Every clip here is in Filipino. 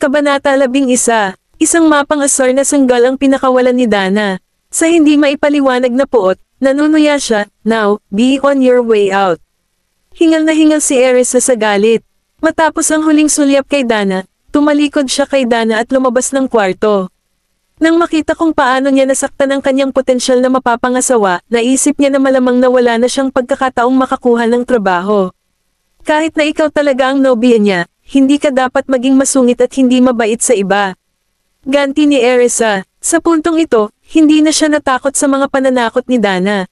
Kabanata 11. Isang mapang-asar na sanggal ang pinakawalan ni Dana. Sa hindi maipaliwanag na puot, nanunuya siya, "Now, be on your way out." Hingal na hingal si Erisa sa galit. Matapos ang huling sulyap kay Dana, tumalikod siya kay Dana at lumabas ng kwarto. Nang makita kung paano niya nasaktan ang kanyang potensyal na mapapangasawa, naisip niya na malamang na wala na siyang pagkakataong makakuha ng trabaho. Kahit na ikaw talaga ang nobya niya, hindi ka dapat maging masungit at hindi mabait sa iba. Ganti ni Erisa. Sa puntong ito, hindi na siya natakot sa mga pananakot ni Dana.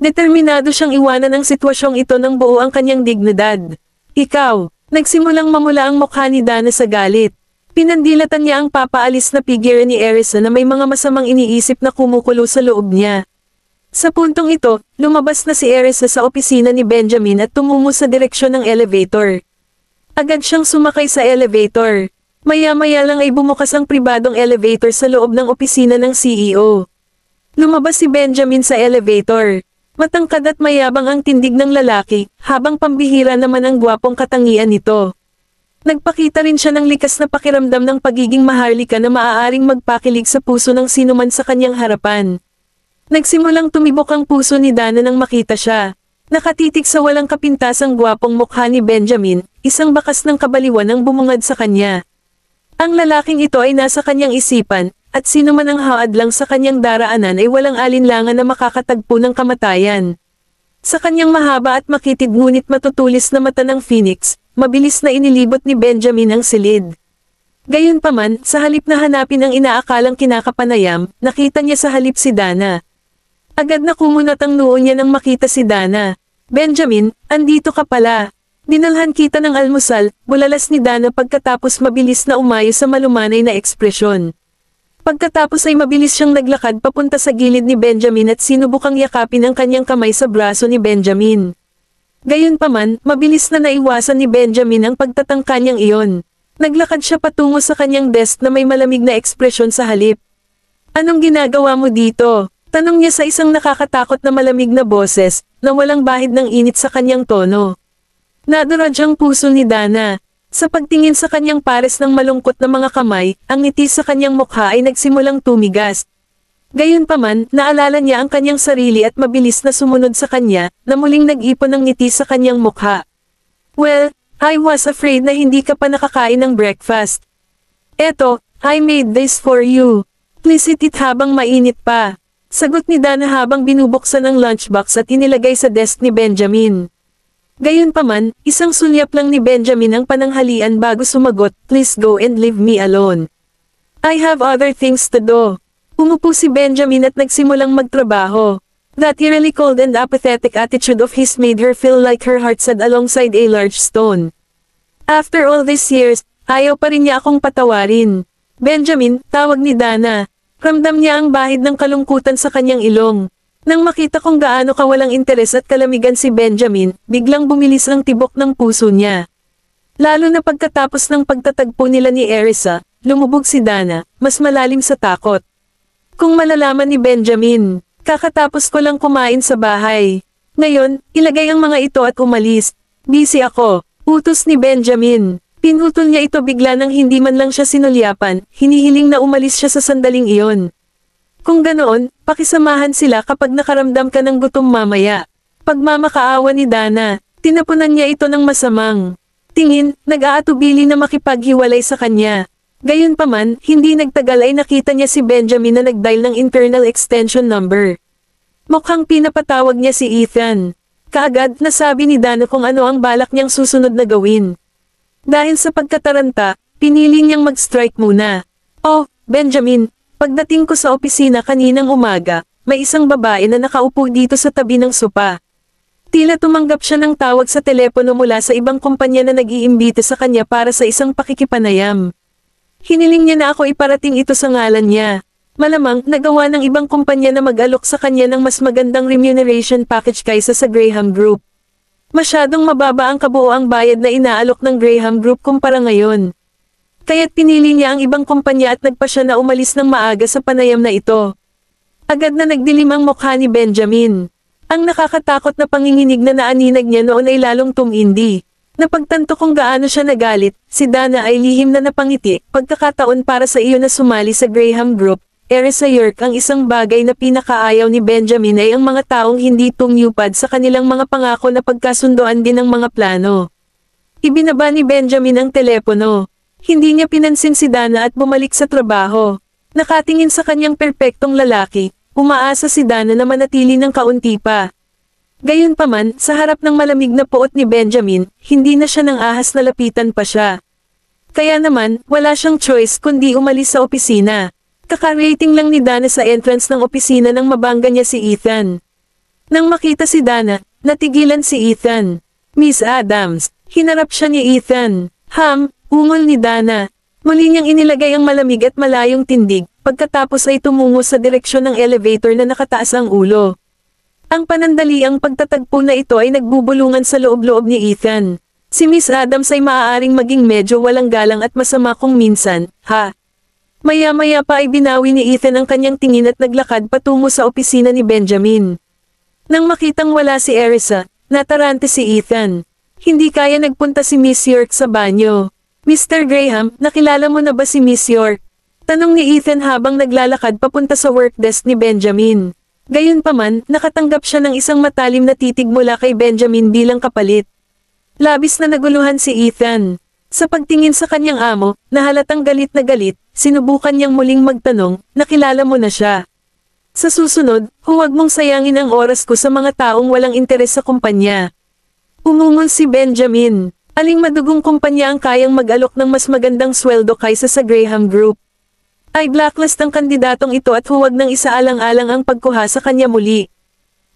Determinado siyang iwanan ang sitwasyong ito ng buo ang kanyang dignidad. "Ikaw." Nagsimulang mamula ang mukha ni Dana sa galit. Pinandilatan niya ang papaalis na figure ni Erisa na may mga masamang iniisip na kumukulo sa loob niya. Sa puntong ito, lumabas na si Erisa sa opisina ni Benjamin at tumungo sa direksyon ng elevator. Agad siyang sumakay sa elevator. Maya-maya lang ay bumukas ang pribadong elevator sa loob ng opisina ng CEO. Lumabas si Benjamin sa elevator. Matangkad at mayabang ang tindig ng lalaki, habang pambihira naman ang gwapong katangian nito. Nagpakita rin siya ng likas na pakiramdam ng pagiging maharlika na maaaring magpakilig sa puso ng sinuman sa kanyang harapan. Nagsimulang tumibok ang puso ni Dana nang makita siya. Nakatitig sa walang kapintasang gwapong mukha ni Benjamin, isang bakas ng kabaliwan ang bumungad sa kanya. Ang lalaking ito ay nasa kanyang isipan, at sino man ang haad lang sa kanyang daraanan ay walang alinlangan na makakatagpo ng kamatayan. Sa kanyang mahaba at makitid ngunit matutulis na mata ng phoenix, mabilis na inilibot ni Benjamin ang silid. Gayunpaman, sa halip na hanapin ang inaakalang kinakapanayam, nakita niya sa halip si Dana. Agad na kumunat ang noo niya nang makita si Dana. "Benjamin, andito ka pala." Dinalhan kita ng almusal, bulalas ni Dana pagkatapos mabilis na umayo sa malumanay na ekspresyon. Pagkatapos ay mabilis siyang naglakad papunta sa gilid ni Benjamin at sinubukang yakapin ang kanyang kamay sa braso ni Benjamin. Gayunpaman, mabilis na naiwasan ni Benjamin ang pagtatangka niyang iyon. Naglakad siya patungo sa kanyang desk na may malamig na ekspresyon sa halip. "Anong ginagawa mo dito?" Tanong niya sa isang nakakatakot na malamig na boses, na walang bahid ng init sa kanyang tono. Nadurog ang puso ni Dana. Sa pagtingin sa kanyang pares ng malungkot na mga kamay, ang ngiti sa kanyang mukha ay nagsimulang tumigas. Gayunpaman, naalala niya ang kanyang sarili at mabilis na sumunod sa kanya, na muling nag-ipon ng ngiti sa kanyang mukha. "Well, I was afraid na hindi ka pa nakakain ng breakfast. Eto, I made this for you. Please eat it habang mainit pa." Sagot ni Dana habang binubuksan ang lunchbox at inilagay sa desk ni Benjamin. Gayunpaman, isang sulyap lang ni Benjamin ang pananghalian bago sumagot, "Please go and leave me alone. I have other things to do." Umupo si Benjamin at nagsimulang magtrabaho. That eerily cold and apathetic attitude of his made her feel like her heart sat alongside a large stone. "After all these years, ayaw pa rin niya akong patawarin." "Benjamin," tawag ni Dana. Ramdam niya ang bahid ng kalungkutan sa kanyang ilong. Nang makita kung gaano kawalang interes at kalamigan si Benjamin, biglang bumilis ang tibok ng puso niya. Lalo na pagkatapos ng pagtatagpo nila ni Erisa, lumubog si Dana, mas malalim sa takot. Kung malalaman ni Benjamin, "Kakatapos ko lang kumain sa bahay. Ngayon, ilagay ang mga ito at umalis. Busy ako." Utos ni Benjamin. Pinutol niya ito bigla nang hindi man lang siya sinulyapan, hinihiling na umalis siya sa sandaling iyon. "Kung ganoon, pakisamahan sila kapag nakaramdam ka ng gutom mamaya." Pagmamakaawa ni Dana, tinapunan niya ito ng masamang tingin, nag-aatubili na makipaghiwalay sa kanya. Gayunpaman, hindi nagtagal ay nakita niya si Benjamin na nag-dial ng internal extension number. Mukhang pinapatawag niya si Ethan. Kaagad, nasabi ni Dana kung ano ang balak niyang susunod na gawin. Dahil sa pagkataranta, pinili niyang mag-strike muna. "Oh, Benjamin, pagdating ko sa opisina kaninang umaga, may isang babae na nakaupo dito sa tabi ng sopa." Tila tumanggap siya ng tawag sa telepono mula sa ibang kumpanya na nag-iimbita sa kanya para sa isang pakikipanayam. Hiniling niya na ako iparating ito sa ngalan niya. Malamang, nagawa ng ibang kumpanya na mag-alok sa kanya ng mas magandang remuneration package kaysa sa Graham Group. Masyadong mababa ang kabuoang bayad na inaalok ng Graham Group kumpara ngayon. Kaya't pinili niya ang ibang kumpanya at nagpa siya na umalis ng maaga sa panayam na ito. Agad na nagdilim ang mukha ni Benjamin. Ang nakakatakot na panginginig na naaninag niya noon ay lalong tumindi. Napagtanto kung gaano siya nagalit, si Dana ay lihim na napangiti, pagkakataon para sa iyo na sumali sa Graham Group. Erisa Yerk, ang isang bagay na pinakaayaw ni Benjamin ay ang mga taong hindi tumupad sa kanilang mga pangako na pagkasundoan din ng mga plano. Ibinaba ni Benjamin ang telepono. Hindi niya pinansin si Dana at bumalik sa trabaho. Nakatingin sa kanyang perpektong lalaki, umaasa si Dana na manatili ng kaunti pa. Gayunpaman, sa harap ng malamig na puot ni Benjamin, hindi na siya nang ahas na lapitan pa siya. Kaya naman, wala siyang choice kundi umalis sa opisina. Kaka-rating lang ni Dana sa entrance ng opisina nang mabangga niya si Ethan. Nang makita si Dana, natigilan si Ethan. Miss Adams, hinarap siya ni Ethan. Ungol ni Dana. Muli niyang inilagay ang malamig at malayong tindig, pagkatapos ay tumungo sa direksyon ng elevator na nakataas ang ulo. Ang panandaliang pagtatagpo na ito ay nagbubulungan sa loob-loob ni Ethan. Si Miss Adams ay maaaring maging medyo walang galang at masama kung minsan, Maya-maya pa ay binawi ni Ethan ang kanyang tingin at naglakad patungo sa opisina ni Benjamin. Nang makitang wala si Erisa, natarante si Ethan. Hindi kaya nagpunta si Miss York sa banyo. Mr. Graham, nakilala mo na ba si Miss York? Tanong ni Ethan habang naglalakad papunta sa workdesk ni Benjamin. Gayunpaman, nakatanggap siya ng isang matalim na titig mula kay Benjamin bilang kapalit. Labis na naguluhan si Ethan. Sa pagtingin sa kanyang amo, na halatang galit na galit, sinubukan niyang muling magtanong, nakilala mo na siya. Sa susunod, huwag mong sayangin ang oras ko sa mga taong walang interes sa kumpanya. Umungol si Benjamin. Aling madugong kumpanya ang kayang mag-alok ng mas magandang sweldo kaysa sa Graham Group? Ay blacklist ang kandidatong ito at huwag nang isaalang-alang ang pagkuha sa kanya muli.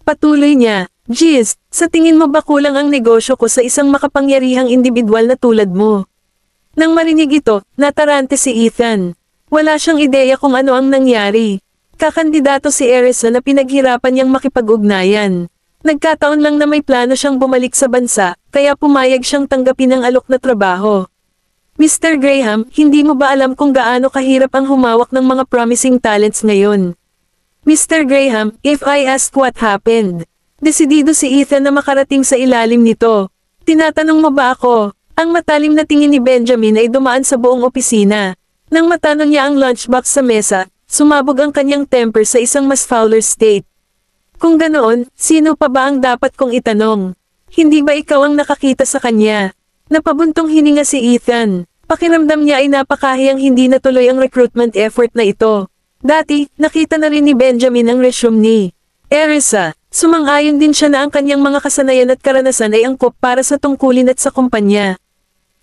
Patuloy niya, Jeez, sa tingin mo ba kulang ang negosyo ko sa isang makapangyarihang individual na tulad mo? Nang marinig ito, natarante si Ethan. Wala siyang ideya kung ano ang nangyari. Kakandidato si Erisa na pinaghirapan niyang makipag-ugnayan. Nagkataon lang na may plano siyang bumalik sa bansa, kaya pumayag siyang tanggapin ang alok na trabaho. Mr. Graham, hindi mo ba alam kung gaano kahirap ang humawak ng mga promising talents ngayon? Mr. Graham, if I ask what happened? Desidido si Ethan na makarating sa ilalim nito. Tinatanong mo ba ako? Ang matalim na tingin ni Benjamin ay dumaan sa buong opisina. Nang matanong niya ang lunchbox sa mesa, sumabog ang kanyang temper sa isang mas fouler state. Kung ganoon, sino pa ba ang dapat kong itanong? Hindi ba ikaw ang nakakita sa kanya? Napabuntong hininga si Ethan. Pakiramdam niya ay napakahiyang hindi natuloy ang recruitment effort na ito. Dati, nakita na rin ni Benjamin ang resume ni Erisa. Sumang-ayon din siya na ang kanyang mga kasanayan at karanasan ay angkop para sa tungkulin at sa kumpanya.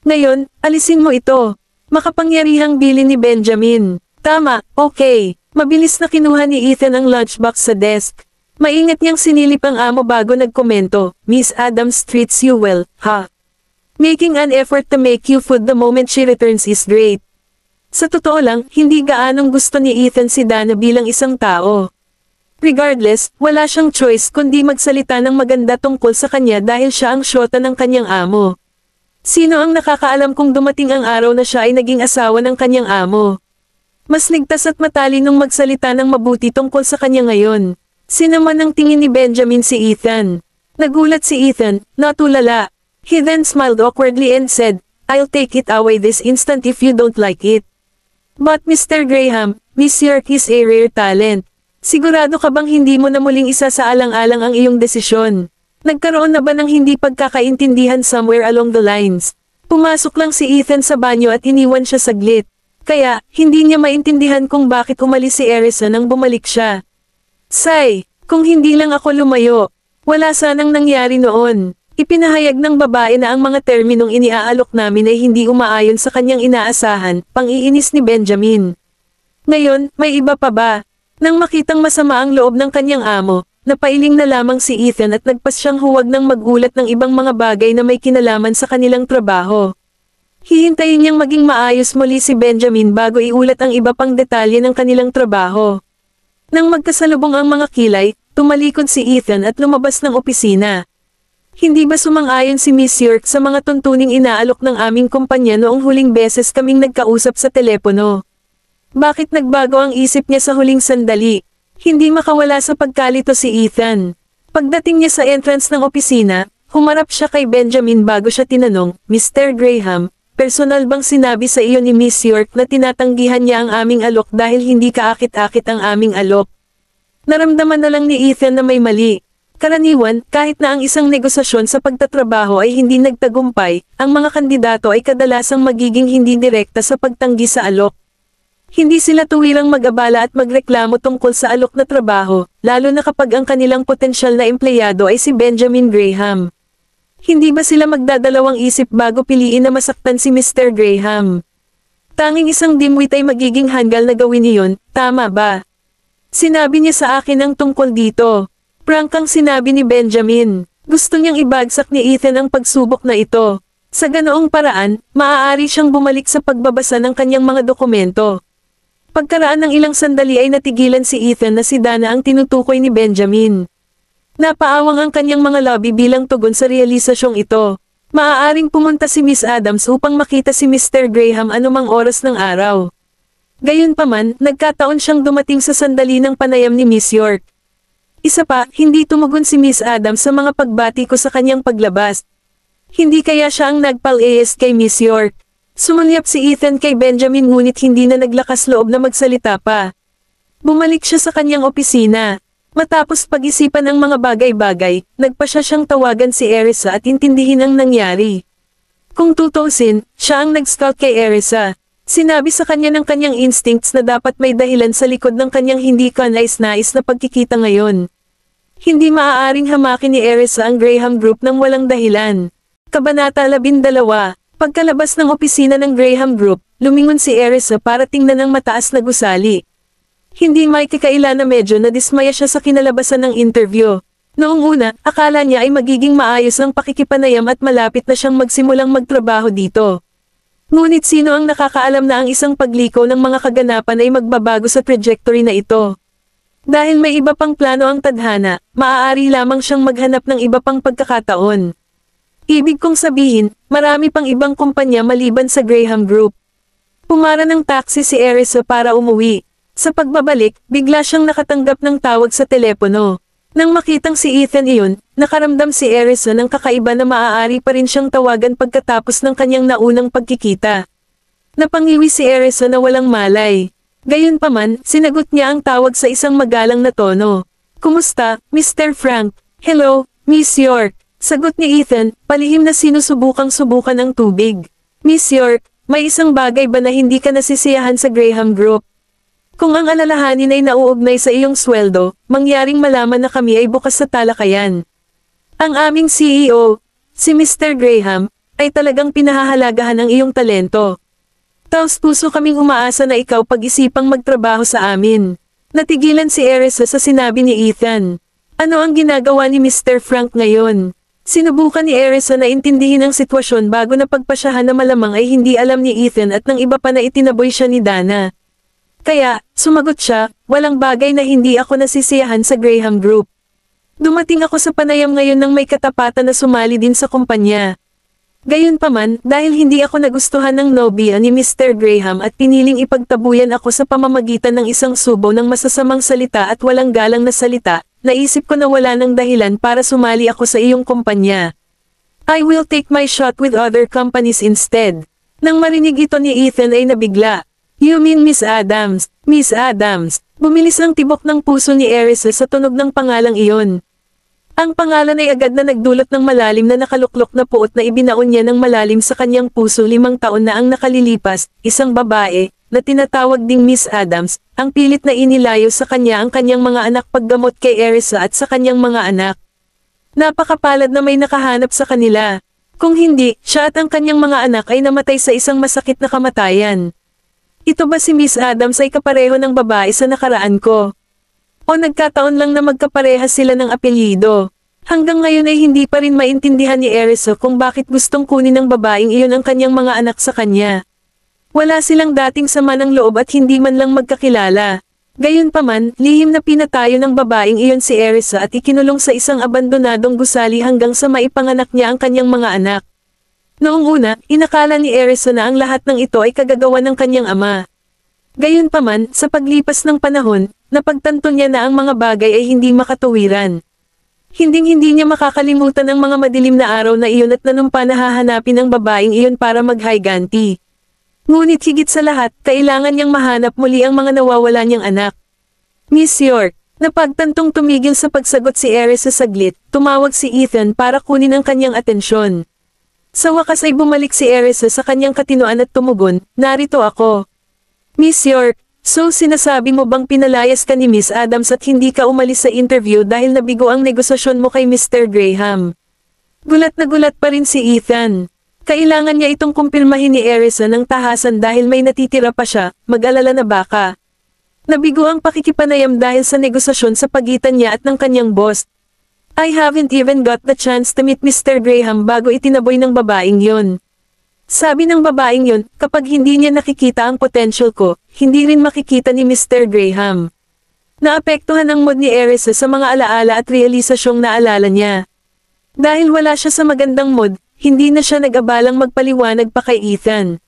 Ngayon, alisin mo ito. Makapangyarihang bilin ni Benjamin. Tama, okay. Mabilis na kinuha ni Ethan ang lunchbox sa desk. Maingat niyang sinilip ang amo bago nagkomento, Miss Adams treats you well, Making an effort to make you food the moment she returns is great. Sa totoo lang, hindi gaanong gusto ni Ethan si Dana bilang isang tao. Regardless, wala siyang choice kundi magsalita ng maganda tungkol sa kanya dahil siya ang syota ng kanyang amo. Sino ang nakakaalam kung dumating ang araw na siya ay naging asawa ng kanyang amo? Mas ligtas at matalinong magsalita ng mabuti tungkol sa kanya ngayon. Sinaman ang tingin ni Benjamin si Ethan. Nagulat si Ethan, natulala. He then smiled awkwardly and said, I'll take it away this instant if you don't like it. But Mr. Graham, Miss York is a rare talent. Sigurado ka bang hindi mo na muling isa sa alang-alang ang iyong desisyon? Nagkaroon na ba ng hindi pagkakaintindihan somewhere along the lines? Pumasok lang si Ethan sa banyo at iniwan siya saglit. Kaya, hindi niya maintindihan kung bakit umalis si Erisa nang bumalik siya. Say, kung hindi lang ako lumayo, wala sanang nangyari noon. Ipinahayag ng babae na ang mga terminong iniaalok namin ay hindi umaayon sa kanyang inaasahan, pang-iinis ni Benjamin. Ngayon, may iba pa ba? Nang makitang masama ang loob ng kanyang amo, napailing na lamang si Ethan at nagpas siyang huwag nang magulat ng ibang mga bagay na may kinalaman sa kanilang trabaho. Hihintayin niyang maging maayos muli si Benjamin bago iulat ang iba pang detalye ng kanilang trabaho. Nang magkasalubong ang mga kilay, tumalikod si Ethan at lumabas ng opisina. Hindi ba sumang-ayon si Miss York sa mga tuntuning inaalok ng aming kumpanya noong huling beses kaming nagkausap sa telepono? Bakit nagbago ang isip niya sa huling sandali? Hindi makawala sa pagkalito si Ethan. Pagdating niya sa entrance ng opisina, Humarap siya kay Benjamin bago siya tinanong, Mr. Graham, personal bang sinabi sa iyo ni Miss York na tinatanggihan niya ang aming alok dahil hindi kaakit-akit ang aming alok? Naramdaman na lang ni Ethan na may mali. Karaniwan, kahit na ang isang negosasyon sa pagtatrabaho ay hindi nagtagumpay, ang mga kandidato ay kadalasang magiging hindi direkta sa pagtanggi sa alok. Hindi sila tuwirang mag-abala at magreklamo tungkol sa alok na trabaho, lalo na kapag ang kanilang potensyal na empleyado ay si Benjamin Graham. Hindi ba sila magdadalawang isip bago piliin na masaktan si Mr. Graham? Tanging isang dimwit ay magiging hanggal na gawin iyon, tama ba? Sinabi niya sa akin ang tungkol dito. Prank ang sinabi ni Benjamin. Gusto niyang ibagsak ni Ethan ang pagsubok na ito. Sa ganoong paraan, maaari siyang bumalik sa pagbabasa ng kanyang mga dokumento. Pagkaraan ng ilang sandali ay natigilan si Ethan na si Dana ang tinutukoy ni Benjamin. Napaawang ang kanyang mga labi bilang tugon sa realisasyong ito. Maaaring pumunta si Miss Adams upang makita si Mr. Graham anumang oras ng araw. Gayunpaman, nagkataon siyang dumating sa sandali ng panayam ni Miss York. Isa pa, hindi tumugon si Miss Adams sa mga pagbati ko sa kanyang paglabas. Hindi kaya siya ang nagpal-AS kay Miss York. Sumulyap si Ethan kay Benjamin ngunit hindi na naglakas loob na magsalita pa. Bumalik siya sa kanyang opisina. Matapos pag-isipan ang mga bagay-bagay, nagpasya siyang tawagan si Erisa at intindihin ang nangyari. Kung tutuusin, siya ang nag-scout kay Erisa. Sinabi sa kanya ng kanyang instincts na dapat may dahilan sa likod ng kanyang hindi kanais-nais na pagkikita ngayon. Hindi maaaring hamakin ni Erisa ang Graham Group nang walang dahilan. Kabanata 12. Pagkalabas ng opisina ng Graham Group, lumingon si Erisa para tingnan ang mataas na gusali. Hindi may kakaila na medyo nadismaya siya sa kinalabasan ng interview. Noong una, akala niya ay magiging maayos ang pakikipanayam at malapit na siyang magsimulang magtrabaho dito. Ngunit sino ang nakakaalam na ang isang pagliko ng mga kaganapan ay magbabago sa trajectory na ito? Dahil may iba pang plano ang tadhana, maaari lamang siyang maghanap ng iba pang pagkakataon. Ibig kong sabihin, marami pang ibang kumpanya maliban sa Graham Group. Pumara ng taxi si Erisa para umuwi. Sa pagbabalik, bigla siyang nakatanggap ng tawag sa telepono. Nang makitang si Ethan iyon, nakaramdam si Erisa ng kakaiba na maaari pa rin siyang tawagan pagkatapos ng kanyang naunang pagkikita. Napangiwi si Erisa na walang malay. Gayunpaman, sinagot niya ang tawag sa isang magalang na tono. Kumusta, Mr. Frank? Hello, Miss York. Sagot ni Ethan, palihim na sinusubukang-subukan ang tubig. Miss York, may isang bagay ba na hindi ka nasisiyahan sa Graham Group? Kung ang alalahanin ay nauugnay sa iyong sweldo, mangyaring malaman na kami ay bukas sa talakayan. Ang aming CEO, si Mr. Graham, ay talagang pinahahalagahan ang iyong talento. Taos-puso kaming umaasa na ikaw pag-isipang magtrabaho sa amin. Natigilan si Erisa sa sinabi ni Ethan. Ano ang ginagawa ni Mr. Frank ngayon? Sinubukan ni Erisa na intindihin ang sitwasyon bago na pagpasyahan na malamang ay hindi alam ni Ethan at ng iba pa na itinaboy siya ni Dana. Kaya, sumagot siya, walang bagay na hindi ako nasisiyahan sa Graham Group. Dumating ako sa panayam ngayon ng may katapatan na sumali din sa kumpanya. Gayunpaman, dahil hindi ako nagustuhan ng nobya ni Mr. Graham at piniling ipagtabuyan ako sa pamamagitan ng isang subo ng masasamang salita at walang galang na salita, naisip ko na wala ng dahilan para sumali ako sa iyong kumpanya. I will take my shot with other companies instead. Nang marinig ito ni Ethan ay nabigla. You mean Miss Adams? Miss Adams. Bumilis ang tibok ng puso ni Erisa sa tunog ng pangalang iyon. Ang pangalan ay agad na nagdulot ng malalim na nakaluklok na puot na ibinaon niya ng malalim sa kanyang puso. 5 taon na ang nakalilipas, isang babae, na tinatawag ding Miss Adams, ang pilit na inilayo sa kanya ang kanyang mga anak paggamot kay Erisa at sa kanyang mga anak. Napakapalad na may nakahanap sa kanila. Kung hindi, siya at ang kanyang mga anak ay namatay sa isang masakit na kamatayan. Ito ba si Miss Adams ay kapareho ng babae sa nakaraan ko? O nagkataon lang na magkaparehas sila ng apelyido? Hanggang ngayon ay hindi pa rin maintindihan ni Erisa kung bakit gustong kunin ng babaeng iyon ang kanyang mga anak sa kanya. Wala silang dating sama ng loob at hindi man lang magkakilala. Gayunpaman, lihim na pinatayo ng babaeng iyon si Erisa at ikinulong sa isang abandonadong gusali hanggang sa maipanganak niya ang kanyang mga anak. Noong una, inakala ni Erisa na ang lahat ng ito ay kagagawa ng kanyang ama. Gayunpaman, sa paglipas ng panahon, napagtanto niya na ang mga bagay ay hindi makatuwiran. Hinding-hindi niya makakalimutan ang mga madilim na araw na iyon at nanumpa na hahanapin ang babaeng iyon para maghiganti. Ngunit higit sa lahat, kailangan niyang mahanap muli ang mga nawawala niyang anak. Miss York, napagtantong tumigil sa pagsagot si Eris sa saglit, tumawag si Ethan para kunin ang kanyang atensyon. Sa wakas ay bumalik si Eris sa kanyang katinoan at tumugon, narito ako. Miss York, so sinasabi mo bang pinalayas ka ni Miss Adams at hindi ka umalis sa interview dahil nabigo ang negosasyon mo kay Mr. Graham? Gulat na gulat pa rin si Ethan. Kailangan niya itong kumpirmahin ni Erisa ng tahasan dahil may natitira pa siya, mag-alala na baka. Nabigo ang pakikipanayam dahil sa negosasyon sa pagitan niya at ng kanyang boss. I haven't even got the chance to meet Mr. Graham bago itinaboy ng babaeng yon. Sabi ng babaeng yon, kapag hindi niya nakikita ang potential ko, hindi rin makikita ni Mr. Graham. Naapektuhan ang mood ni Erisa sa mga alaala at realisasyong naalala niya. Dahil wala siya sa magandang mood, hindi na siya nag-abalang magpaliwanag pa kay Ethan.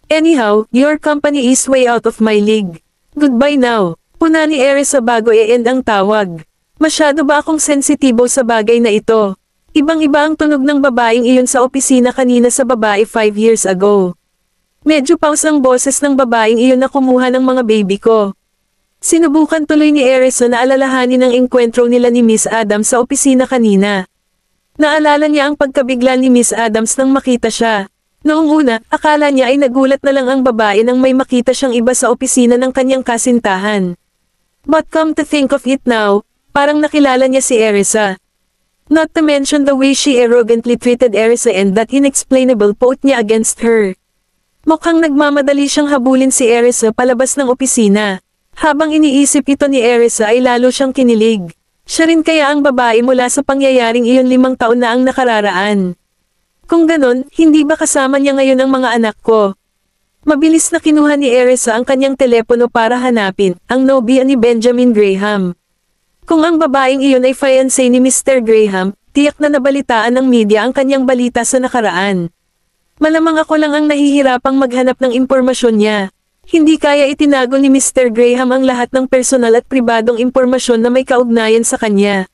Anyhow, your company is way out of my league. Goodbye now. Puna ni Erisa bago i-end ang tawag. Masyado ba akong sensitibo sa bagay na ito? Ibang-iba ang tunog ng babaeng iyon sa opisina kanina sa babae 5 years ago. Medyo pause ang boses ng babaeng iyon na kumuha ng mga baby ko. Sinubukan tuloy ni Erisa na alalahanin ang engkwentro nila ni Miss Adams sa opisina kanina. Naalala niya ang pagkabigla ni Miss Adams nang makita siya. Noong una, akala niya ay nagulat na lang ang babae nang may makita siyang iba sa opisina ng kanyang kasintahan. But come to think of it now, parang nakilala niya si Erisa. Not to mention the way she arrogantly treated Erisa and that inexplainable pout niya against her. Mukhang nagmamadali siyang habulin si Erisa palabas ng opisina. Habang iniisip ito ni Erisa ay lalo siyang kinilig. Siya rin kaya ang babae mula sa pangyayaring iyon 5 taon na ang nakararaan. Kung ganon, hindi ba kasama niya ngayon ang mga anak ko? Mabilis na kinuha ni Erisa ang kanyang telepono para hanapin ang nobya ni Benjamin Graham. Kung ang babaeng iyon ay fiancé ni Mr. Graham, tiyak na nabalitaan ng media ang kanyang balita sa nakaraan. Malamang ako lang ang nahihirapang maghanap ng impormasyon niya. Hindi kaya itinago ni Mr. Graham ang lahat ng personal at pribadong impormasyon na may kaugnayan sa kanya.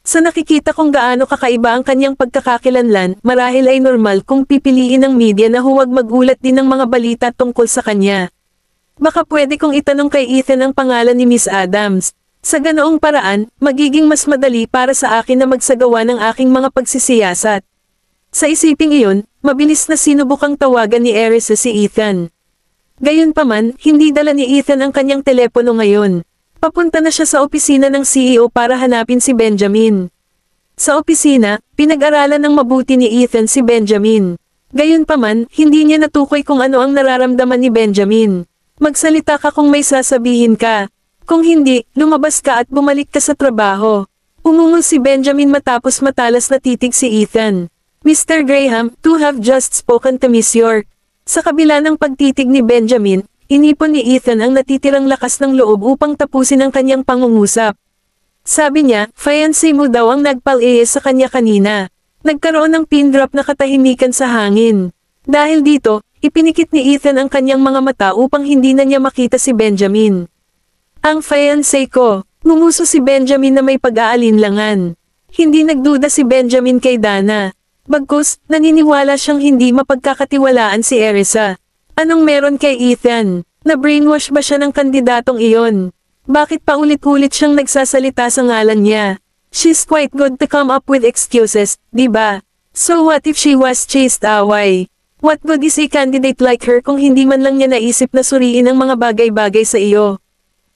Sa nakikita kung gaano kakaiba ang kanyang pagkakakilanlan, marahil ay normal kung pipiliin ng media na huwag magulat din ng mga balita tungkol sa kanya. Baka pwede kong itanong kay Ethan ang pangalan ni Miss Adams. Sa ganoong paraan, magiging mas madali para sa akin na magsagawa ng aking mga pagsisiyasat. Sa isiping iyon, mabilis na sinubukang tawagan ni Erisa si Ethan. Gayunpaman, hindi dala ni Ethan ang kanyang telepono ngayon. Papunta na siya sa opisina ng CEO para hanapin si Benjamin. Sa opisina, pinag-aralan ng mabuti ni Ethan si Benjamin. Gayunpaman, hindi niya natukoy kung ano ang nararamdaman ni Benjamin. Magsalita ka kung may sasabihin ka. Kung hindi, lumabas ka at bumalik ka sa trabaho. Umungol si Benjamin matapos matalas na titig si Ethan. Mr. Graham, to have just spoken to Miss York. Sa kabila ng pagtitig ni Benjamin, inipon ni Ethan ang natitirang lakas ng loob upang tapusin ang kanyang pangungusap. Sabi niya, fiancé mo daw ang nagpal-AS sa kanya kanina. Nagkaroon ng pin drop na katahimikan sa hangin. Dahil dito, ipinikit ni Ethan ang kanyang mga mata upang hindi na niya makita si Benjamin. Ang fiancé ko, ngumuso si Benjamin na may pag-aalinlangan. Hindi nagduda si Benjamin kay Dana. Bagkus, naniniwala siyang hindi mapagkakatiwalaan si Erisa. Anong meron kay Ethan? Na-brainwash ba siya ng kandidatong iyon? Bakit paulit-ulit siyang nagsasalita sa ngalan niya? She's quite good to come up with excuses, di ba? So what if she was chased away? What good is a candidate like her kung hindi man lang niya naisip na suriin ang mga bagay-bagay sa iyo?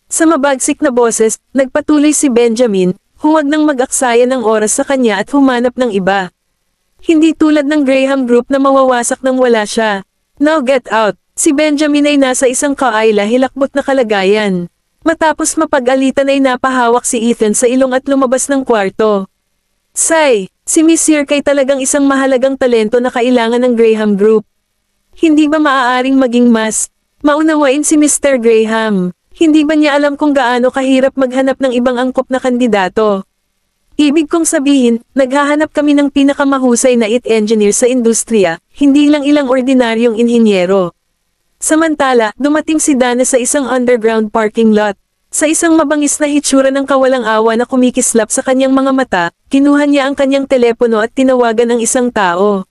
Sa mabagsik na boses, nagpatuloy si Benjamin, huwag nang mag-aksaya ng oras sa kanya at humanap ng iba. Hindi tulad ng Graham Group na mawawasak nang wala siya. Now get out. Si Benjamin ay nasa isang kaayla-hilakbot na kalagayan. Matapos mapag-alitan ay napahawak si Ethan sa ilong at lumabas ng kwarto. Say, si Miss York ay talagang isang mahalagang talento na kailangan ng Graham Group. Hindi ba maaaring maging mas maunawain si Mr. Graham? Hindi ba niya alam kung gaano kahirap maghanap ng ibang angkop na kandidato? Ibig kong sabihin, naghahanap kami ng pinakamahusay na IT engineer sa industriya, hindi lang ilang ordinaryong inhinyero. Samantala, dumating si Dana sa isang underground parking lot. Sa isang mabangis na hitsura ng kawalang awa na kumikislap sa kanyang mga mata, kinuha niya ang kanyang telepono at tinawagan ang isang tao.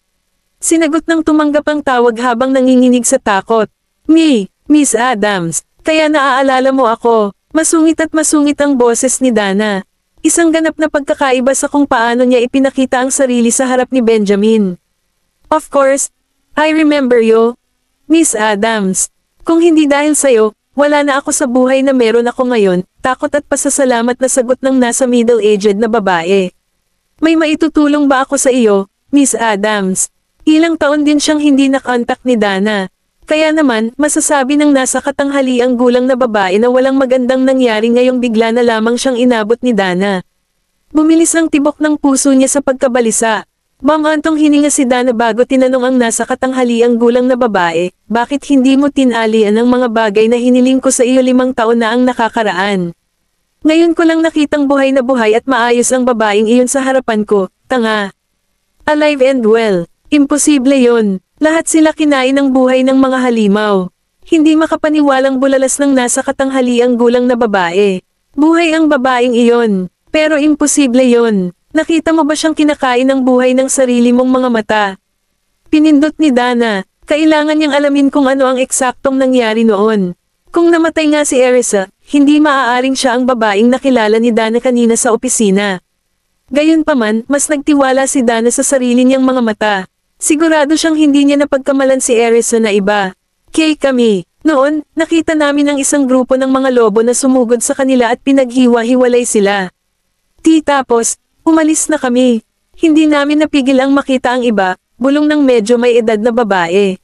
Sinagot ng tumanggap ang tawag habang nanginginig sa takot. Miss Adams, kaya naaalala mo ako. Masungit at masungit ang boses ni Dana. Isang ganap na pagkakaiba sa kung paano niya ipinakita ang sarili sa harap ni Benjamin. Of course, I remember you, Miss Adams. Kung hindi dahil sa'yo, wala na ako sa buhay na meron ako ngayon, takot at pasasalamat na sagot ng nasa middle-aged na babae. May maitutulong ba ako sa iyo, Miss Adams? Ilang taon din siyang hindi na-contact ni Dana. Kaya naman, masasabi ng nasa katanghaliang gulang na babae na walang magandang nangyari ngayong bigla na lamang siyang inabot ni Dana. Bumilis ang tibok ng puso niya sa pagkabalisa. Bamantong hininga si Dana bago tinanong ang nasa katanghaliang gulang na babae, bakit hindi mo tinalian ang mga bagay na hiniling ko sa iyo 5 taon na ang nakakaraan? Ngayon ko lang nakitang buhay na buhay at maayos ang babaeng iyon sa harapan ko, tanga. Alive and well, imposible yon. Lahat sila kinain ng buhay ng mga halimaw. Hindi makapaniwalang bulalas ng nasa katanghaliang gulang na babae. Buhay ang babaeng iyon, pero imposible yon. Nakita mo ba siyang kinakain ng buhay ng sarili mong mga mata? Pinindot ni Dana, kailangan niyang alamin kung ano ang eksaktong nangyari noon. Kung namatay nga si Erisa, hindi maaaring siya ang babaeng nakilala ni Dana kanina sa opisina. Gayunpaman, mas nagtiwala si Dana sa sarili niyang mga mata. Sigurado siyang hindi niya napagkamalan si Erisa na iba. Kami. Noon, nakita namin ang isang grupo ng mga lobo na sumugod sa kanila at pinaghiwa-hiwalay sila. Tapos, umalis na kami. Hindi namin napigil ang makita ang iba, bulong ng medyo may edad na babae.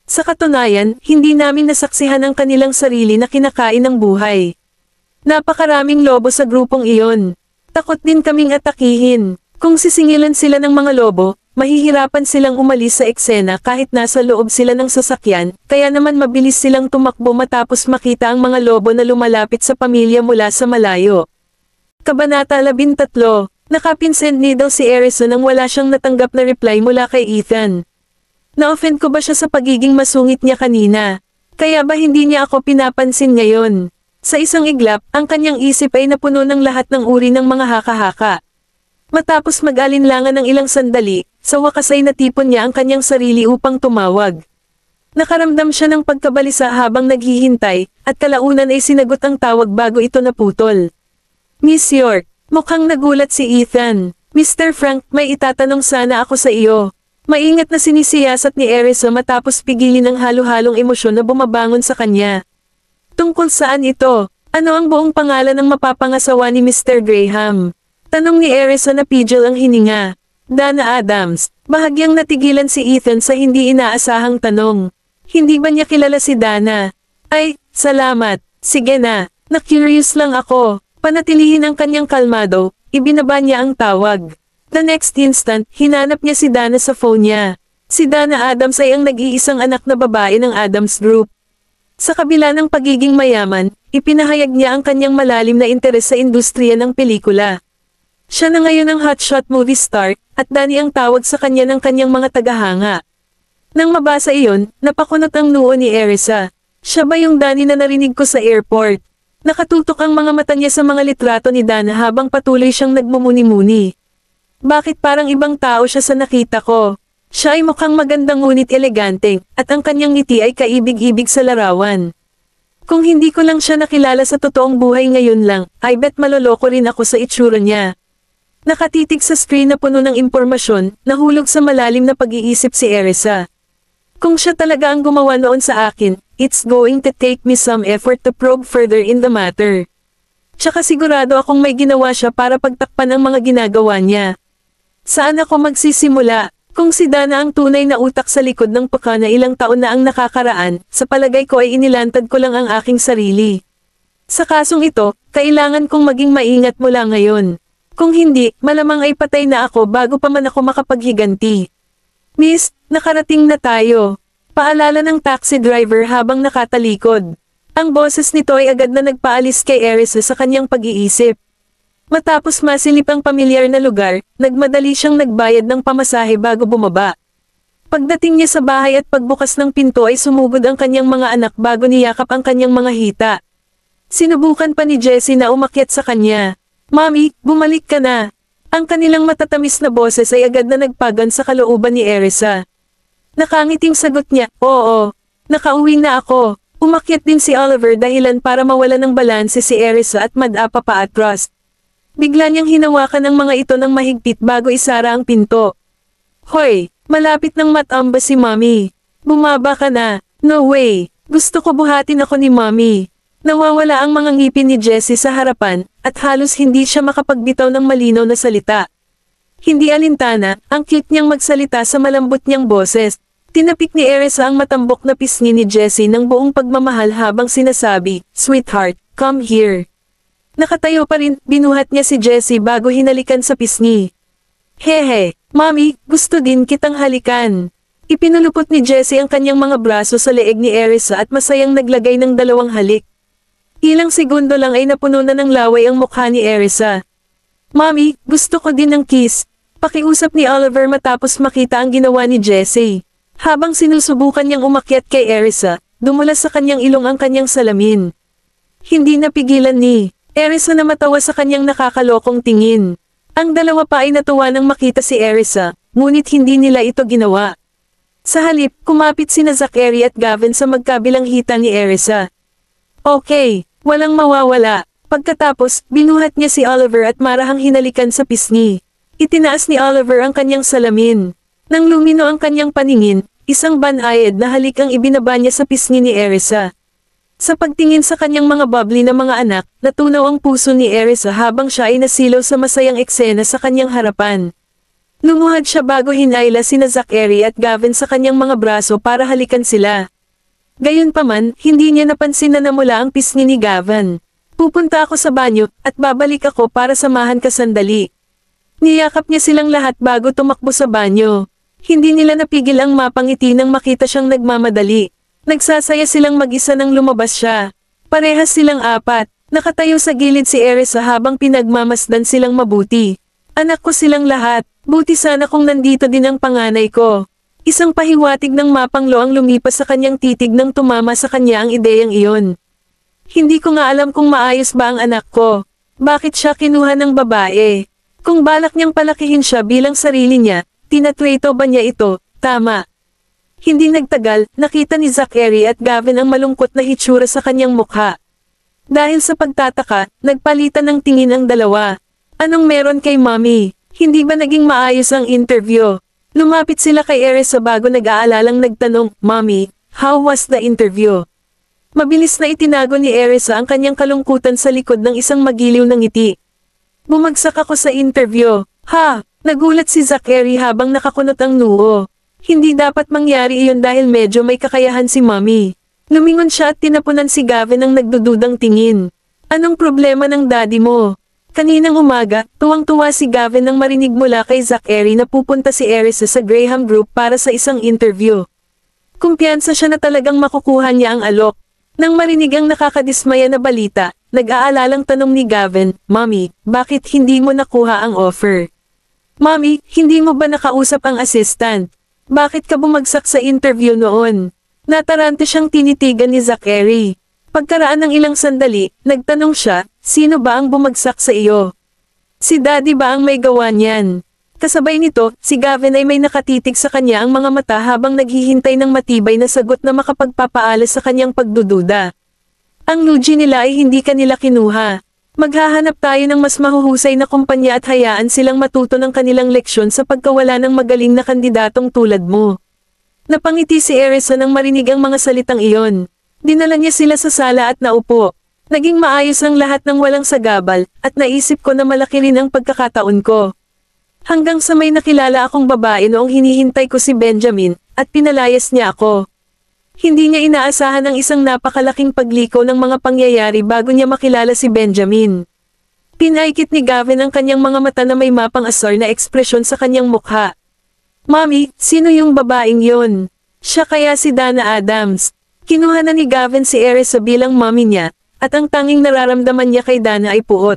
Sa katunayan, hindi namin nasaksihan ang kanilang sarili na kinakain ng buhay. Napakaraming lobo sa grupong iyon. Takot din kaming atakihin. Kung sisingilan sila ng mga lobo, mahihirapan silang umalis sa eksena kahit nasa loob sila ng sasakyan, kaya naman mabilis silang tumakbo matapos makita ang mga lobo na lumalapit sa pamilya mula sa malayo. Kabanata 13. Nakapinsen daw si Erisa nang wala siyang natanggap na reply mula kay Ethan. Na-offend ko ba siya sa pagiging masungit niya kanina? Kaya ba hindi niya ako pinapansin ngayon? Sa isang iglap, ang kanyang isip ay napuno ng lahat ng uri ng mga haka-haka. Matapos mag-alinlangan ng ilang sandali, sa wakas ay natipon niya ang kanyang sarili upang tumawag. Nakaramdam siya ng pagkabalisa habang naghihintay, at kalaunan ay sinagot ang tawag bago ito naputol. Miss York, mukhang nagulat si Ethan. Mr. Frank, may itatanong sana ako sa iyo. Maingat na sinisiyasat ni Erisa matapos pigilin ang halo-halong emosyon na bumabangon sa kanya. Tungkol saan ito? Ano ang buong pangalan ng mapapangasawa ni Mr. Graham? Tanong ni Erisa na pigil ang hininga. Dana Adams, bahagyang natigilan si Ethan sa hindi inaasahang tanong. Hindi ba niya kilala si Dana? Ay, salamat. Sige na, na-curious lang ako. Panatilihin ang kanyang kalmado, ibinaba niya ang tawag. The next instant, hinanap niya si Dana sa phone niya. Si Dana Adams ay ang nag-iisang anak na babae ng Adams Group. Sa kabila ng pagiging mayaman, ipinahayag niya ang kanyang malalim na interes sa industriya ng pelikula. Siya na ngayon ang hotshot movie star, at Danny ang tawag sa kanya ng kanyang mga tagahanga. Nang mabasa iyon, napakunot ang noo ni Erisa. Siya ba yung Danny na narinig ko sa airport? Nakatutok ang mga mata niya sa mga litrato ni Dana habang patuloy siyang nagmumuni-muni. Bakit parang ibang tao siya sa nakita ko? Siya ay mukhang magandang ngunit elegante, at ang kanyang ngiti ay kaibig-ibig sa larawan. Kung hindi ko lang siya nakilala sa totoong buhay ngayon lang, I bet maloloko rin ako sa itsura niya. Nakatitig sa screen na puno ng impormasyon, nahulog sa malalim na pag-iisip si Erisa. Kung siya talaga ang gumawa noon sa akin, it's going to take me some effort to probe further in the matter. Tsaka sigurado akong may ginawa siya para pagtakpan ang mga ginagawa niya. Saan ako magsisimula? Kung si Dana ang tunay na utak sa likod ng paka na ilang taon na ang nakakaraan, sa palagay ko ay inilantad ko lang ang aking sarili. Sa kasong ito, kailangan kong maging maingat mula ngayon. Kung hindi, malamang ay patay na ako bago pa man ako makapaghiganti. Miss, nakarating na tayo. Paalala ng taxi driver habang nakatalikod. Ang boses nito ay agad na nagpaalis kay Erisa sa kanyang pag-iisip. Matapos masilip ang pamilyar na lugar, nagmadali siyang nagbayad ng pamasahe bago bumaba. Pagdating niya sa bahay at pagbukas ng pinto ay sumugod ang kanyang mga anak bago niyakap ang kanyang mga hita. Sinubukan pa ni Jessie na umakyat sa kanya. Mami, bumalik ka na. Ang kanilang matatamis na boses ay agad na nagpagan sa kalooban ni Erisa. Nakangiting sagot niya, oo. Nakauwi na ako. Umakyat din si Oliver dahilan para mawala ng balanse si Erisa at madapa pa at Rust. Bigla niyang hinawakan ang mga ito ng mahigpit bago isara ang pinto. Hoy, malapit nang matamba si Mommy. Bumaba ka na. No way. Gusto ko buhatin ako ni Mommy. Nawawala ang mga ngipin ni Jessie sa harapan, at halos hindi siya makapagbitaw ng malinaw na salita. Hindi alintana, ang cute niyang magsalita sa malambot niyang boses. Tinapik ni Erisa ang matambok na pisngi ni Jessie ng buong pagmamahal habang sinasabi, Sweetheart, come here. Nakatayo pa rin, binuhat niya si Jessie bago hinalikan sa pisngi. Hehe, Mommy, gusto din kitang halikan. Ipinulupot ni Jessie ang kanyang mga braso sa leeg ni Erisa at masayang naglagay ng dalawang halik. Ilang segundo lang ay napuno na ng laway ang mukha ni Erisa. Mommy, gusto ko din ng kiss. Pakiusap ni Oliver matapos makita ang ginawa ni Jessie. Habang sinusubukan niyang umakyat kay Erisa, dumulas sa kanyang ilong ang kanyang salamin. Hindi napigilan ni Erisa na matawa sa kanyang nakakalokong tingin. Ang dalawa pa ay natuwa nang makita si Erisa, ngunit hindi nila ito ginawa. Sa halip, kumapit sina Zachary at Gavin sa magkabilang hita ni Erisa. Okay, walang mawawala. Pagkatapos, binuhat niya si Oliver at marahang hinalikan sa pisngi. Itinaas ni Oliver ang kanyang salamin. Nang lumino ang kanyang paningin, isang banayad na halik ang ibinaba niya sa pisngi ni Erisa. Sa pagtingin sa kanyang mga bubbly na mga anak, natunaw ang puso ni Erisa habang siya ay nasilaw sa masayang eksena sa kanyang harapan. Lumuhad siya bago hinayla sina Zachary at Gavin sa kanyang mga braso para halikan sila. Gayunpaman, hindi niya napansin na namula ang pisngi ni Gavin. Pupunta ako sa banyo, at babalik ako para samahan ka sandali. Niyakap niya silang lahat bago tumakbo sa banyo. Hindi nila napigil ang mapangiti nang makita siyang nagmamadali. Nagsasaya silang mag-isa nang lumabas siya. Parehas silang apat, nakatayo sa gilid si Erisa habang pinagmamasdan silang mabuti. Anak ko silang lahat. Buti sana kung nandito din ang panganay ko. Isang pahiwatig ng mapanglo ang lumipas sa kanyang titig nang tumama sa kanya ang ideyang iyon. Hindi ko nga alam kung maayos ba ang anak ko. Bakit siya kinuha ng babae? Kung balak niyang palakihin siya bilang sarili niya, tinatreto ba niya ito? Tama. Hindi nagtagal, nakita ni Zachary at Gavin ang malungkot na hitsura sa kanyang mukha. Dahil sa pagtataka, nagpalitan ng tingin ang dalawa. Anong meron kay Mommy? Hindi ba naging maayos ang interview? Lumapit sila kay Erisa bago nag-aalalang nagtanong, Mommy, how was the interview? Mabilis na itinago ni Erisa ang kanyang kalungkutan sa likod ng isang magiliw na ngiti. Bumagsak ako sa interview. Ha? Nagulat si Zachary habang nakakunot ang noo. Hindi dapat mangyari iyon dahil medyo may kakayahan si Mommy. Lumingon siya at tinapunan si Gavin ng nagdududang tingin. Anong problema ng daddy mo? Kaninang umaga, tuwang-tuwa si Gavin nang marinig mula kay Zachary na pupunta si Erisa sa Graham Group para sa isang interview. Kumpiyansa siya na talagang makukuha niya ang alok. Nang marinig ang nakakadismaya na balita, nag-aalalang tanong ni Gavin, Mommy, bakit hindi mo nakuha ang offer? Mommy, hindi mo ba nakausap ang assistant? Bakit ka bumagsak sa interview noon? Natarante siyang tinitigan ni Zachary. Pagkaraan ng ilang sandali, nagtanong siya, sino ba ang bumagsak sa iyo? Si Daddy ba ang may gawa niyan? Kasabay nito, si Gavin ay may nakatitig sa kanya ang mga mata habang naghihintay ng matibay na sagot na makapagpapaalas sa kanyang pagdududa. Ang lugi nila ay hindi kanila kinuha. Maghahanap tayo ng mas mahuhusay na kumpanya at hayaan silang matuto ng kanilang leksyon sa pagkawala ng magaling na kandidatong tulad mo. Napangiti si Erisa nang marinig ang mga salitang iyon. Dinala niya sila sa sala at naupo. Naging maayos ang lahat ng walang sagabal, at naisip ko na malaki rin ang pagkakataon ko. Hanggang sa may nakilala akong babae noong hinihintay ko si Benjamin, at pinalayas niya ako. Hindi niya inaasahan ang isang napakalaking pagliko ng mga pangyayari bago niya makilala si Benjamin. Pinaikit ni Gavin ang kanyang mga mata na may mapang-asar na ekspresyon sa kanyang mukha. Mommy, sino yung babaeng yon? Siya kaya si Dana Adams? Kinuha na ni Gavin si Erisa bilang mommy niya, at ang tanging nararamdaman niya kay Dana ay puot.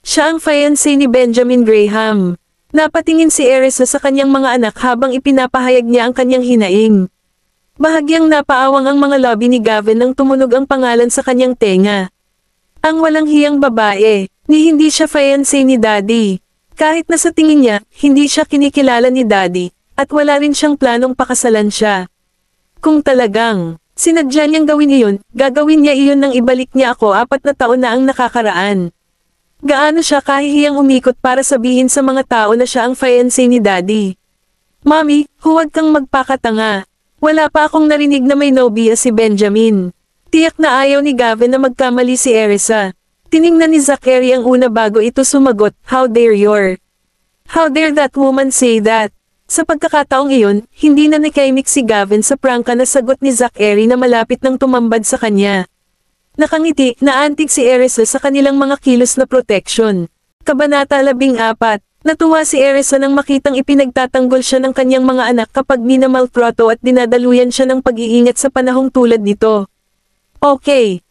Siya ang fiancé ni Benjamin Graham. Napatingin si Erisa sa kanyang mga anak habang ipinapahayag niya ang kanyang hinaing. Bahagyang napaawang ang mga lobby ni Gavin nang tumunog ang pangalan sa kanyang tenga. Ang walang hiyang babae, ni hindi siya fiancé ni Daddy. Kahit na sa tingin niya, hindi siya kinikilala ni Daddy, at wala rin siyang planong pakasalan siya. Kung talagang sinadya niyang gawin iyon, gagawin niya iyon nang ibalik niya ako 4 na taon na ang nakakaraan. Gaano siya kahihiyang umikot para sabihin sa mga tao na siya ang fiancé ni Daddy. Mommy, huwag kang magpakatanga. Wala pa akong narinig na may nobya si Benjamin. Tiyak na ayaw ni Gavin na magkamali si Erisa. Tiningnan ni Zachary ang una bago ito sumagot, How dare that woman say that? Sa pagkakataong iyon, hindi na nakaimik si Gavin sa prangka na sagot ni Zachary na malapit nang tumambad sa kanya. Nakangiti, naantig si Erisa sa kanilang mga kilos na protection. Kabanata 14. Natuwa si Erisa nang makitang ipinagtatanggol siya ng kanyang mga anak kapag minamaltrato at dinadaluyan siya ng pag-iingat sa panahong tulad nito. Okay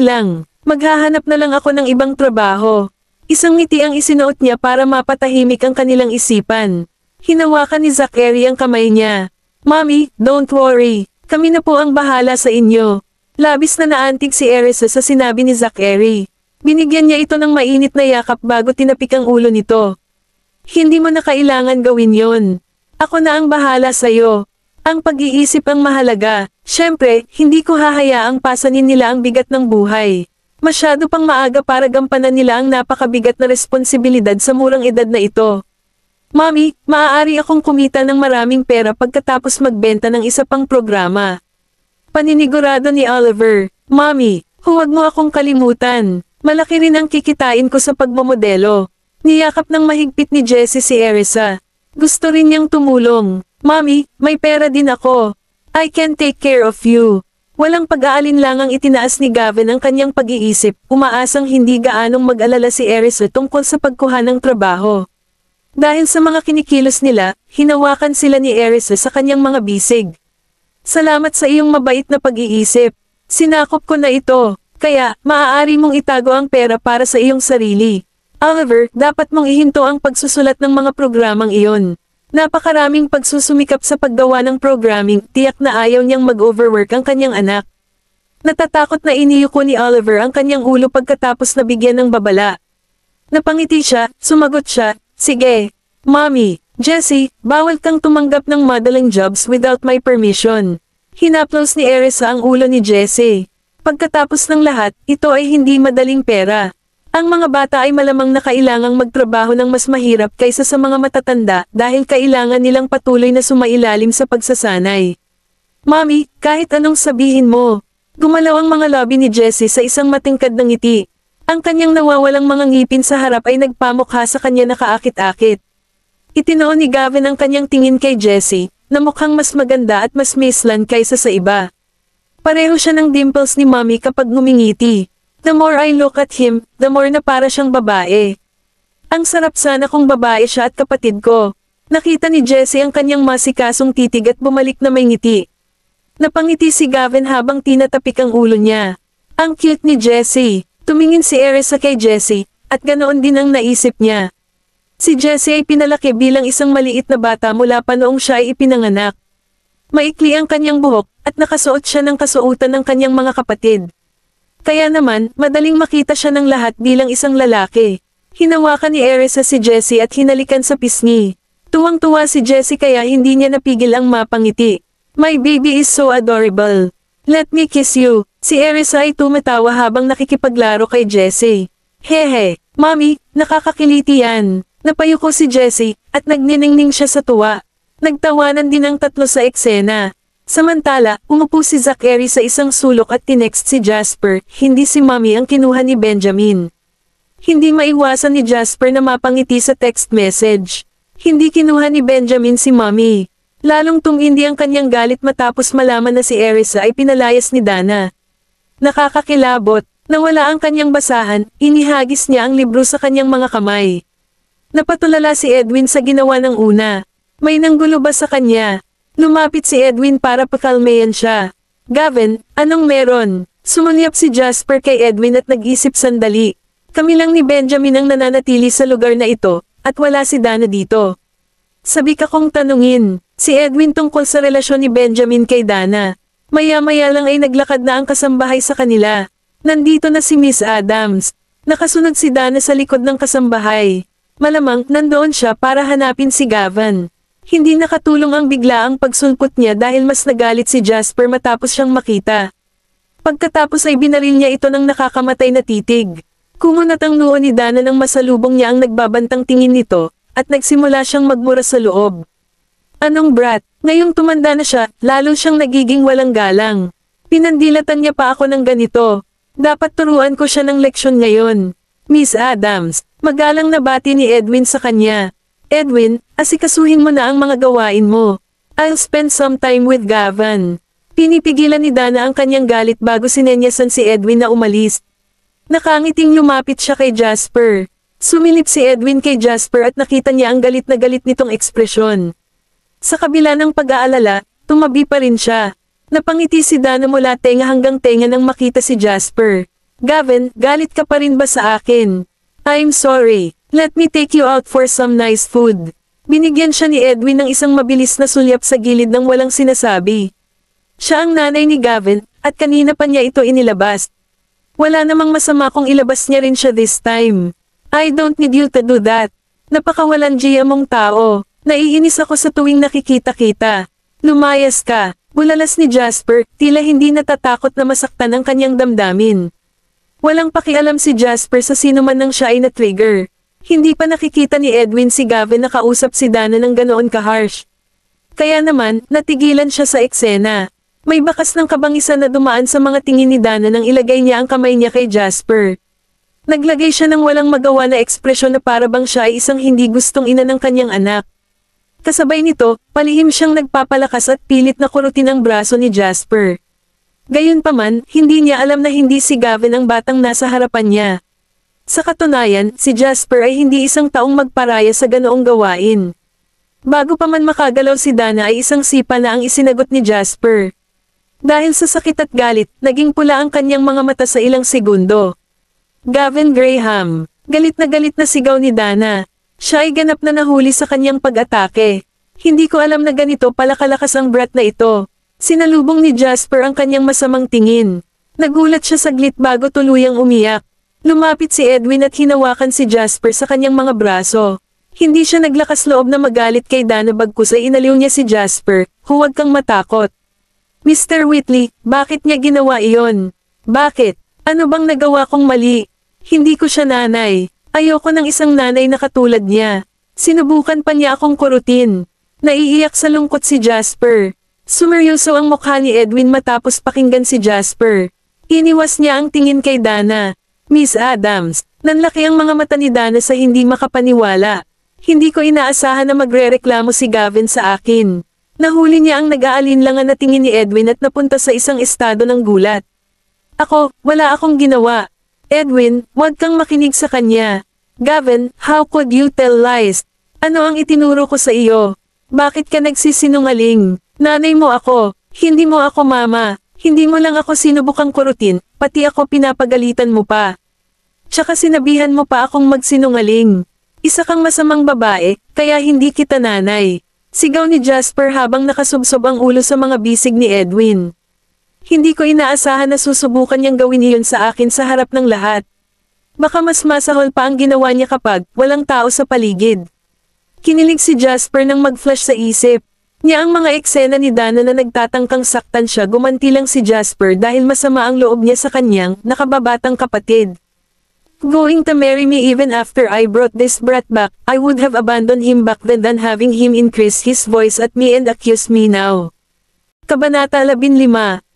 lang. Maghahanap na lang ako ng ibang trabaho. Isang ngiti ang isinuot niya para mapatahimik ang kanilang isipan. Hinawakan ni Zachary ang kamay niya. Mommy, don't worry. Kami na po ang bahala sa inyo. Labis na naantig si Erisa sa sinabi ni Zachary. Binigyan niya ito ng mainit na yakap bago tinapik ang ulo nito. Hindi mo na kailangan gawin yon. Ako na ang bahala sa'yo. Ang pag-iisip ang mahalaga. Siyempre, hindi ko hahayaang pasanin nila ang bigat ng buhay. Masyado pang maaga para gampanan nila ang napakabigat na responsibilidad sa murang edad na ito. Mommy, maaari akong kumita ng maraming pera pagkatapos magbenta ng isa pang programa. Paninigurado ni Oliver. Mommy, huwag mo akong kalimutan. Malaki rin ang kikitain ko sa pagmamodelo. Niyakap ng mahigpit ni Jessie si Erisa. Gusto rin niyang tumulong. Mommy, may pera din ako. I can take care of you. Walang pag-aalinlangang itinaas ni Gavin ang kanyang pag-iisip, umaasang hindi gaanong mag-alala si Erisa tungkol sa pagkuha ng trabaho. Dahil sa mga kinikilos nila, hinawakan sila ni Erisa sa kanyang mga bisig. Salamat sa iyong mabait na pag-iisip. Sinakop ko na ito, kaya maaari mong itago ang pera para sa iyong sarili. Oliver, dapat mong ihinto ang pagsusulat ng mga programang iyon. Napakaraming pagsusumikap sa paggawa ng programming, tiyak na ayaw niyang mag-overwork ang kanyang anak. Natatakot na iniyuko ni Oliver ang kanyang ulo pagkatapos na bigyan ng babala. Napangiti siya, sumagot siya, Sige, Mommy, Jessie, bawal kang tumanggap ng modeling jobs without my permission. Hinaplos ni Erisa ang ulo ni Jessie. Pagkatapos ng lahat, ito ay hindi madaling pera. Ang mga bata ay malamang na kailangang magtrabaho ng mas mahirap kaysa sa mga matatanda dahil kailangan nilang patuloy na sumailalim sa pagsasanay. Mommy, kahit anong sabihin mo. Gumalaw ang mga labi ni Jessie sa isang matingkad na ngiti. Ang kanyang nawawalang mga ngipin sa harap ay nagpamukha sa kanya na kaakit-akit. Itinoon ni Gavin ang kanyang tingin kay Jessie, na mukhang mas maganda at mas maislan kaysa sa iba. Pareho siya ng dimples ni Mommy kapag ngumingiti. The more I look at him, the more na para siyang babae. Ang sarap sana kung babae siya at kapatid ko. Nakita ni Jessie ang kanyang masikasong titig at bumalik na may ngiti. Napangiti si Gavin habang tinatapik ang ulo niya. Ang cute ni Jessie. Tumingin si Erisa kay Jessie, at ganoon din ang naisip niya. Si Jessie ay pinalaki bilang isang maliit na bata mula pa noong siya ay ipinanganak. Maikli ang kanyang buhok, at nakasuot siya ng kasuotan ng kanyang mga kapatid. Kaya naman, madaling makita siya ng lahat bilang isang lalaki. Hinawakan ni Erisa si Jessie at hinalikan sa pisngi. Tuwang-tuwa si Jessie kaya hindi niya napigil ang mapangiti. My baby is so adorable. Let me kiss you. Si Erisa ay tumatawa habang nakikipaglaro kay Jessie. Hehe, Mommy, nakakakiliti yan. Napayuko si Jessie, at nagniningning siya sa tuwa. Nagtawanan din ang tatlo sa eksena. Samantala, umupo si Zachary sa isang sulok at tinext si Jasper, hindi si Mommy ang kinuha ni Benjamin. Hindi maiwasan ni Jasper na mapangiti sa text message. Hindi kinuha ni Benjamin si Mommy. Lalong tumindi ang kanyang galit matapos malaman na si Erisa ay pinalayas ni Dana. Nakakakilabot, nawala ang kanyang basahan, inihagis niya ang libro sa kanyang mga kamay. Napatulala si Edwin sa ginawa ng una. May nanggulo ba sa kanya? Lumapit si Edwin para pakalmayan siya. Gavin, anong meron? Sumulyap si Jasper kay Edwin at nag-isip sandali. Kami lang ni Benjamin ang nananatili sa lugar na ito, at wala si Dana dito. Sabi ka kong tanungin, si Edwin tungkol sa relasyon ni Benjamin kay Dana. Maya-maya lang ay naglakad na ang kasambahay sa kanila. Nandito na si Miss Adams. Nakasunod si Dana sa likod ng kasambahay. Malamang nandoon siya para hanapin si Gavin. Hindi nakatulong ang biglaang pagsulpot niya dahil mas nagalit si Jasper matapos siyang makita. Pagkatapos ay binaril niya ito ng nakakamatay na titig. Kumunat ang noo ni Dana nang masalubong niya ang nagbabantang tingin nito, at nagsimula siyang magmura sa loob. Anong brat? Ngayong tumanda na siya, lalo siyang nagiging walang galang. Pinandilatan niya pa ako ng ganito. Dapat turuan ko siya ng leksyon ngayon. Miss Adams, magalang na bati ni Edwin sa kanya. Edwin, asikasuhin mo na ang mga gawain mo. I'll spend some time with Gavin. Pinipigilan ni Dana ang kanyang galit bago sinenyasan si Edwin na umalis. Nakangiting lumapit siya kay Jasper. Sumilip si Edwin kay Jasper at nakita niya ang galit na galit nitong ekspresyon. Sa kabila ng pag-aalala, tumabi pa rin siya. Napangiti si Dana mula tenga hanggang tenga nang makita si Jasper. Gavin, galit ka pa rin ba sa akin? I'm sorry. Let me take you out for some nice food. Binigyan siya ni Edwin ng isang mabilis na sulyap sa gilid ng walang sinasabi. Siya ang nanay ni Gavin, at kanina pa niya ito inilabas. Wala namang masama kung ilabas niya rin siya this time. I don't need you to do that. Napakawalan Gia mong tao. Naiinis ako sa tuwing nakikita-kita. Lumayas ka. Bulalas ni Jasper, tila hindi natatakot na masaktan ang kanyang damdamin. Walang pakialam si Jasper sa sino man nang siya ay na-trigger. Hindi pa nakikita ni Edwin si Gavin na kausap si Dana ng ganoon ka-harsh. Kaya naman, natigilan siya sa eksena. May bakas ng kabangisan na dumaan sa mga tingin ni Dana nang ilagay niya ang kamay niya kay Jasper. Naglagay siya ng walang magawa na ekspresyon na parabang siya ay isang hindi gustong ina ng kanyang anak. Kasabay nito, palihim siyang nagpapalakas at pilit na kurutin ang braso ni Jasper. Gayunpaman, hindi niya alam na hindi si Gavin ang batang nasa harapan niya. Sa katunayan, si Jasper ay hindi isang taong magparaya sa ganoong gawain. Bago pa man makagalaw si Dana ay isang sipa na ang isinagot ni Jasper. Dahil sa sakit at galit, naging pula ang kanyang mga mata sa ilang segundo. Gavin Graham, galit na sigaw ni Dana. Siya ay ganap na nahuli sa kanyang pag-atake. Hindi ko alam na ganito pala kalakas ang brat na ito. Sinalubong ni Jasper ang kanyang masamang tingin. Nagulat siya saglit bago tuluyang umiyak. Lumapit si Edwin at hinawakan si Jasper sa kanyang mga braso. Hindi siya naglakas loob na magalit kay Dana bagkus ay inaliw niya si Jasper, huwag kang matakot. Mr. Whitley, bakit niya ginawa iyon? Bakit? Ano bang nagawa kong mali? Hindi ko siya nanay. Ayoko ng isang nanay na katulad niya. Sinubukan pa niya akong kurutin. Naiiyak sa lungkot si Jasper. Sumeryoso ang mukha ni Edwin matapos pakinggan si Jasper. Iniwas niya ang tingin kay Dana. Miss Adams, nanlaki ang mga mata ni Dana sa hindi makapaniwala. Hindi ko inaasahan na magrereklamo si Gavin sa akin. Nahuli niya ang nag-aalinlangan na tingin ni Edwin at napunta sa isang estado ng gulat. Ako, wala akong ginawa. Edwin, huwag kang makinig sa kanya. Gavin, how could you tell lies? Ano ang itinuro ko sa iyo? Bakit ka nagsisinungaling? Nanay mo ako, hindi mo ako mama. Hindi mo lang ako sinubukang kurutin, pati ako pinapagalitan mo pa. Tsaka sinabihan mo pa akong magsinungaling. Isa kang masamang babae, kaya hindi kita nanay. Sigaw ni Jasper habang nakasubsob ang ulo sa mga bisig ni Edwin. Hindi ko inaasahan na susubukan niyang gawin iyon sa akin sa harap ng lahat. Baka mas masahol pa ang ginawa niya kapag walang tao sa paligid. Kinilig si Jasper nang mag-flash sa isip. Niya ang mga eksena ni Dana na nagtatangkang saktan siya gumanti lang si Jasper dahil masama ang loob niya sa kanyang nakababatang kapatid. Going to marry me even after I brought this brat back, I would have abandoned him back then than having him increase his voice at me and accuse me now. Kabanata 15,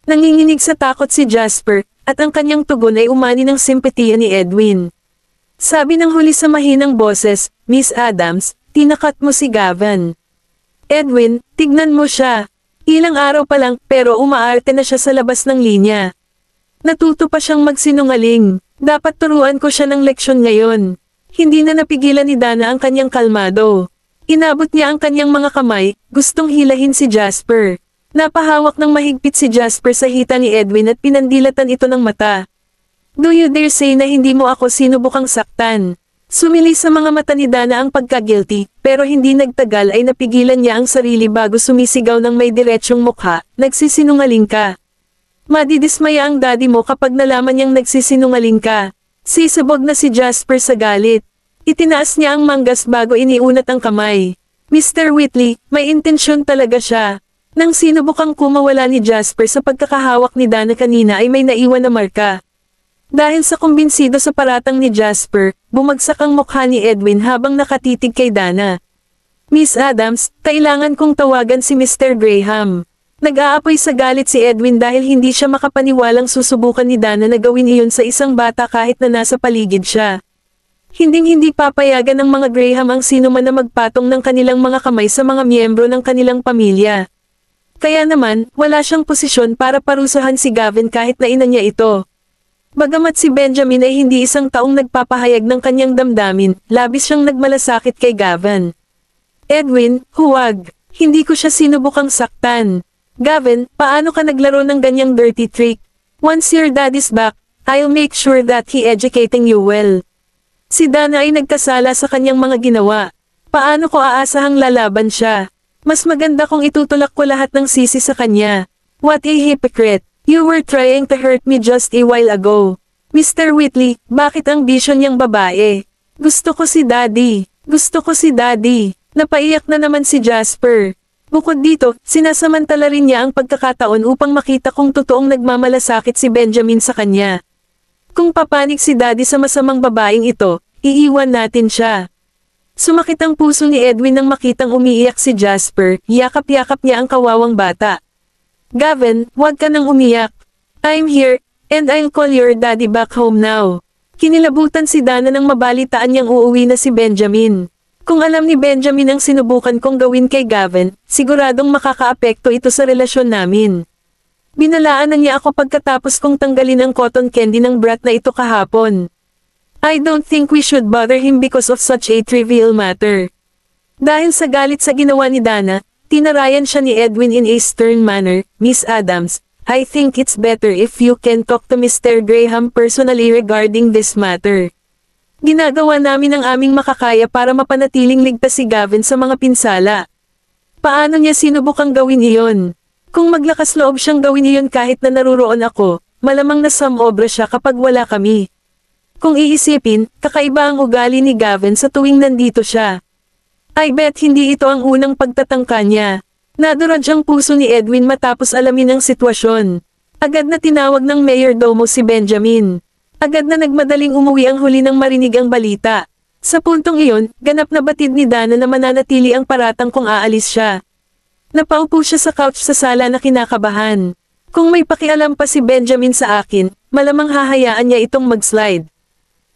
nanginginig sa takot si Jasper, at ang kanyang tugon ay umani ng simpatiya ni Edwin. Sabi ng huli sa mahinang boses, Miss Adams, tinakat mo si Gavin. Edwin, tignan mo siya. Ilang araw pa lang, pero umaarte na siya sa labas ng linya. Natuto pa siyang magsinungaling. Dapat turuan ko siya ng leksyon ngayon. Hindi na napigilan ni Dana ang kanyang kalmado. Inabot niya ang kanyang mga kamay, gustong hilahin si Jasper. Napahawak ng mahigpit si Jasper sa hita ni Edwin at pinandilatan ito ng mata. Do you dare say na hindi mo ako sinubukang saktan? Sumili sa mga mata ni Dana ang pagka-guilty, pero hindi nagtagal ay napigilan niya ang sarili bago sumisigaw ng may diretsyong mukha, nagsisinungaling ka. Madidismaya ang daddy mo kapag nalaman niyang nagsisinungaling ka. Sisabog na si Jasper sa galit. Itinaas niya ang manggas bago iniunat ang kamay. Mr. Whitley, may intensyon talaga siya. Nang sinubukang kumawala ni Jasper sa pagkakahawak ni Dana kanina ay may naiwan na marka. Dahil sa kumbinsido sa paratang ni Jasper, bumagsak ang mukha ni Edwin habang nakatitig kay Dana. Miss Adams, kailangan kong tawagan si Mr. Graham. Nag-aapoy sa galit si Edwin dahil hindi siya makapaniwalang susubukan ni Dana na gawin iyon sa isang bata kahit na nasa paligid siya. Hinding-hindi papayagan ng mga Graham ang sino man na magpatong ng kanilang mga kamay sa mga miyembro ng kanilang pamilya. Kaya naman, wala siyang posisyon para parusahan si Gavin kahit na ina niya ito. Bagamat si Benjamin ay hindi isang taong nagpapahayag ng kanyang damdamin, labis siyang nagmalasakit kay Gavin. Edwin, huwag. Hindi ko siya sinubukang saktan. Gavin, paano ka naglaro ng ganyang dirty trick? Once your daddy's back, I'll make sure that he educating you well. Si Dana ay nagkasala sa kanyang mga ginawa. Paano ko aasahang lalaban siya? Mas maganda kung itutulak ko lahat ng sisi sa kanya. What a hypocrite. You were trying to hurt me just a while ago. Mr. Whitley, bakit ang bisyo niyang babae? Gusto ko si Daddy. Gusto ko si Daddy. Napaiyak na naman si Jasper. Bukod dito, sinasamantala rin niya ang pagkakataon upang makita kung totoong nagmamalasakit si Benjamin sa kanya. Kung papanik si Daddy sa masamang babaeng ito, iiwan natin siya. Sumakit ang puso ni Edwin nang makitang umiiyak si Jasper, yakap-yakap niya ang kawawang bata. Gavin, huwag ka nang umiyak. I'm here, and I'll call your daddy back home now. Kinilabutan si Dana nang mabalitaan niyang uuwi na si Benjamin. Kung alam ni Benjamin ang sinubukan kong gawin kay Gavin, siguradong makakaapekto ito sa relasyon namin. Binalaan na niya ako pagkatapos kong tanggalin ang cotton candy ng brat na ito kahapon. I don't think we should bother him because of such a trivial matter. Dahil sa galit sa ginawa ni Dana, tinarayan siya ni Edwin in a stern manner. Miss Adams, I think it's better if you can talk to Mr. Graham personally regarding this matter. Ginagawa namin ang aming makakaya para mapanatiling ligtas si Gavin sa mga pinsala. Paano niya sinubukang gawin iyon? Kung maglakas loob siyang gawin iyon kahit na naruroon ako, malamang nasamobra siya kapag wala kami. Kung iisipin, kakaiba ang ugali ni Gavin sa tuwing nandito siya. I bet hindi ito ang unang pagtatangka niya. Nadurog ang puso ni Edwin matapos alamin ang sitwasyon. Agad na tinawag ng mayordomo si Benjamin. Agad na nagmadaling umuwi ang huli nang marinig ang balita. Sa puntong iyon, ganap na batid ni Dana na mananatili ang paratang kung aalis siya. Napaupo siya sa couch sa sala na kinakabahan. Kung may pakialam pa si Benjamin sa akin, malamang hahayaan niya itong mag-slide.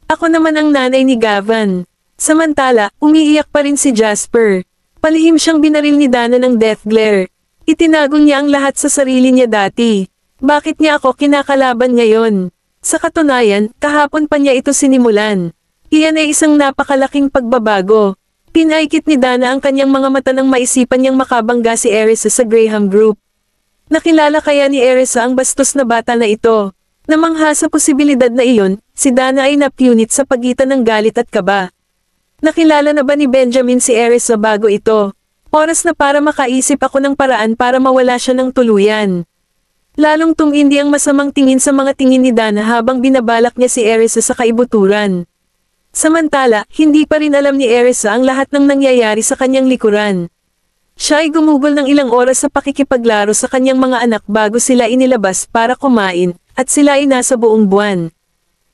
Ako naman ang nanay ni Gavin. Samantala, umiiyak pa rin si Jasper. Palihim siyang binaril ni Dana ng death glare. Itinago niya ang lahat sa sarili niya dati. Bakit niya ako kinakalaban ngayon? Sa katunayan, kahapon pa niya ito sinimulan. Iyan ay isang napakalaking pagbabago. Pinaikit ni Dana ang kanyang mga mata nang maisipan niyang makabangga si Erisa sa Graham Group. Nakilala kaya ni Erisa ang bastos na bata na ito. Namangha sa posibilidad na iyon, si Dana ay napunit sa pagitan ng galit at kaba. Nakilala na ba ni Benjamin si Erisa bago ito? Oras na para makaisip ako ng paraan para mawala siya ng tuluyan. Lalong tumindi ang masamang tingin sa mga tingin ni Dana habang binabalak niya si Erisa sa kaibuturan. Samantala, hindi pa rin alam ni Erisa ang lahat ng nangyayari sa kanyang likuran. Siya ay gumugol ng ilang oras sa pakikipaglaro sa kanyang mga anak bago sila inilabas para kumain, at sila ay nasa buong buwan.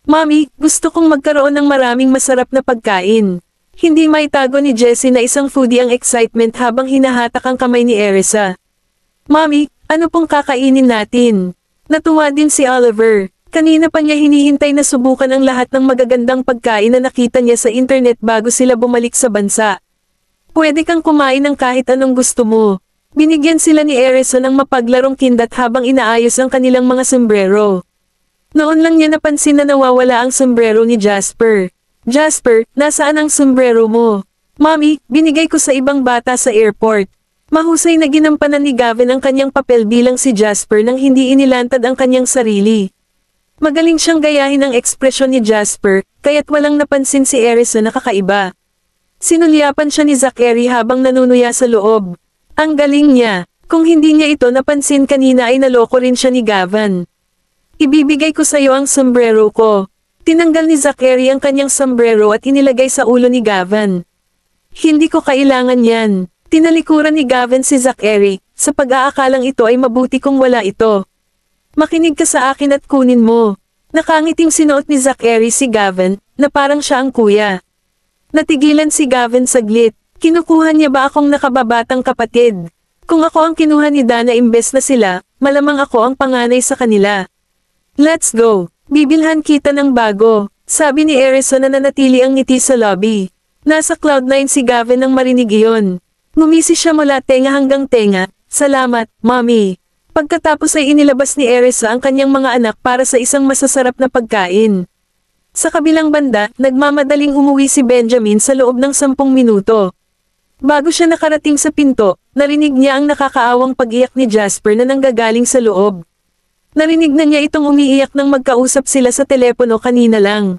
Mommy, gusto kong magkaroon ng maraming masarap na pagkain. Hindi maitago ni Jessie na isang foodie ang excitement habang hinahatak ang kamay ni Erisa. Mommy, ano pong kakainin natin? Natuwa din si Oliver. Kanina pa niya hinihintay na subukan ang lahat ng magagandang pagkain na nakita niya sa internet bago sila bumalik sa bansa. Pwede kang kumain ng kahit anong gusto mo. Binigyan sila ni Erisa ng mapaglarong kindat habang inaayos ang kanilang mga sombrero. Noon lang niya napansin na nawawala ang sombrero ni Jasper. Jasper, nasaan ang sombrero mo? Mommy, binigay ko sa ibang bata sa airport. Mahusay na ginampanan ni Gavin ang kanyang papel bilang si Jasper nang hindi inilantad ang kanyang sarili. Magaling siyang gayahin ang ekspresyon ni Jasper, kaya't walang napansin si Erisa na kakaiba. Sinulyapan siya ni Zachary habang nanunuya sa loob. Ang galing niya. Kung hindi niya ito napansin kanina ay naloko rin siya ni Gavin. Ibibigay ko sa iyo ang sombrero ko. Tinanggal ni Zachary ang kanyang sombrero at inilagay sa ulo ni Gavin. Hindi ko kailangan yan. Tinalikuran ni Gavin si Zachary, sa pag-aakalang ito ay mabuti kung wala ito. Makinig ka sa akin at kunin mo. Nakangiting sinuot ni Zachary si Gavin, na parang siya ang kuya. Natigilan si Gavin saglit. Kinukuha niya ba akong nakababatang kapatid? Kung ako ang kinuha ni Dana imbes na sila, malamang ako ang panganay sa kanila. Let's go. Bibilhan kita ng bago, sabi ni Erison na nanatili ang ngiti sa lobby. Nasa Cloud9 si Gavin nang marinig iyon. Ngumisi siya mula tenga hanggang tenga, salamat, mommy. Pagkatapos ay inilabas ni Erisa ang kanyang mga anak para sa isang masasarap na pagkain. Sa kabilang banda, nagmamadaling umuwi si Benjamin sa loob ng 10 minuto. Bago siya nakarating sa pinto, narinig niya ang nakakaawang pag-iyak ni Jasper na nanggagaling sa loob. Narinig na niya itong umiiyak nang magkausap sila sa telepono kanina lang.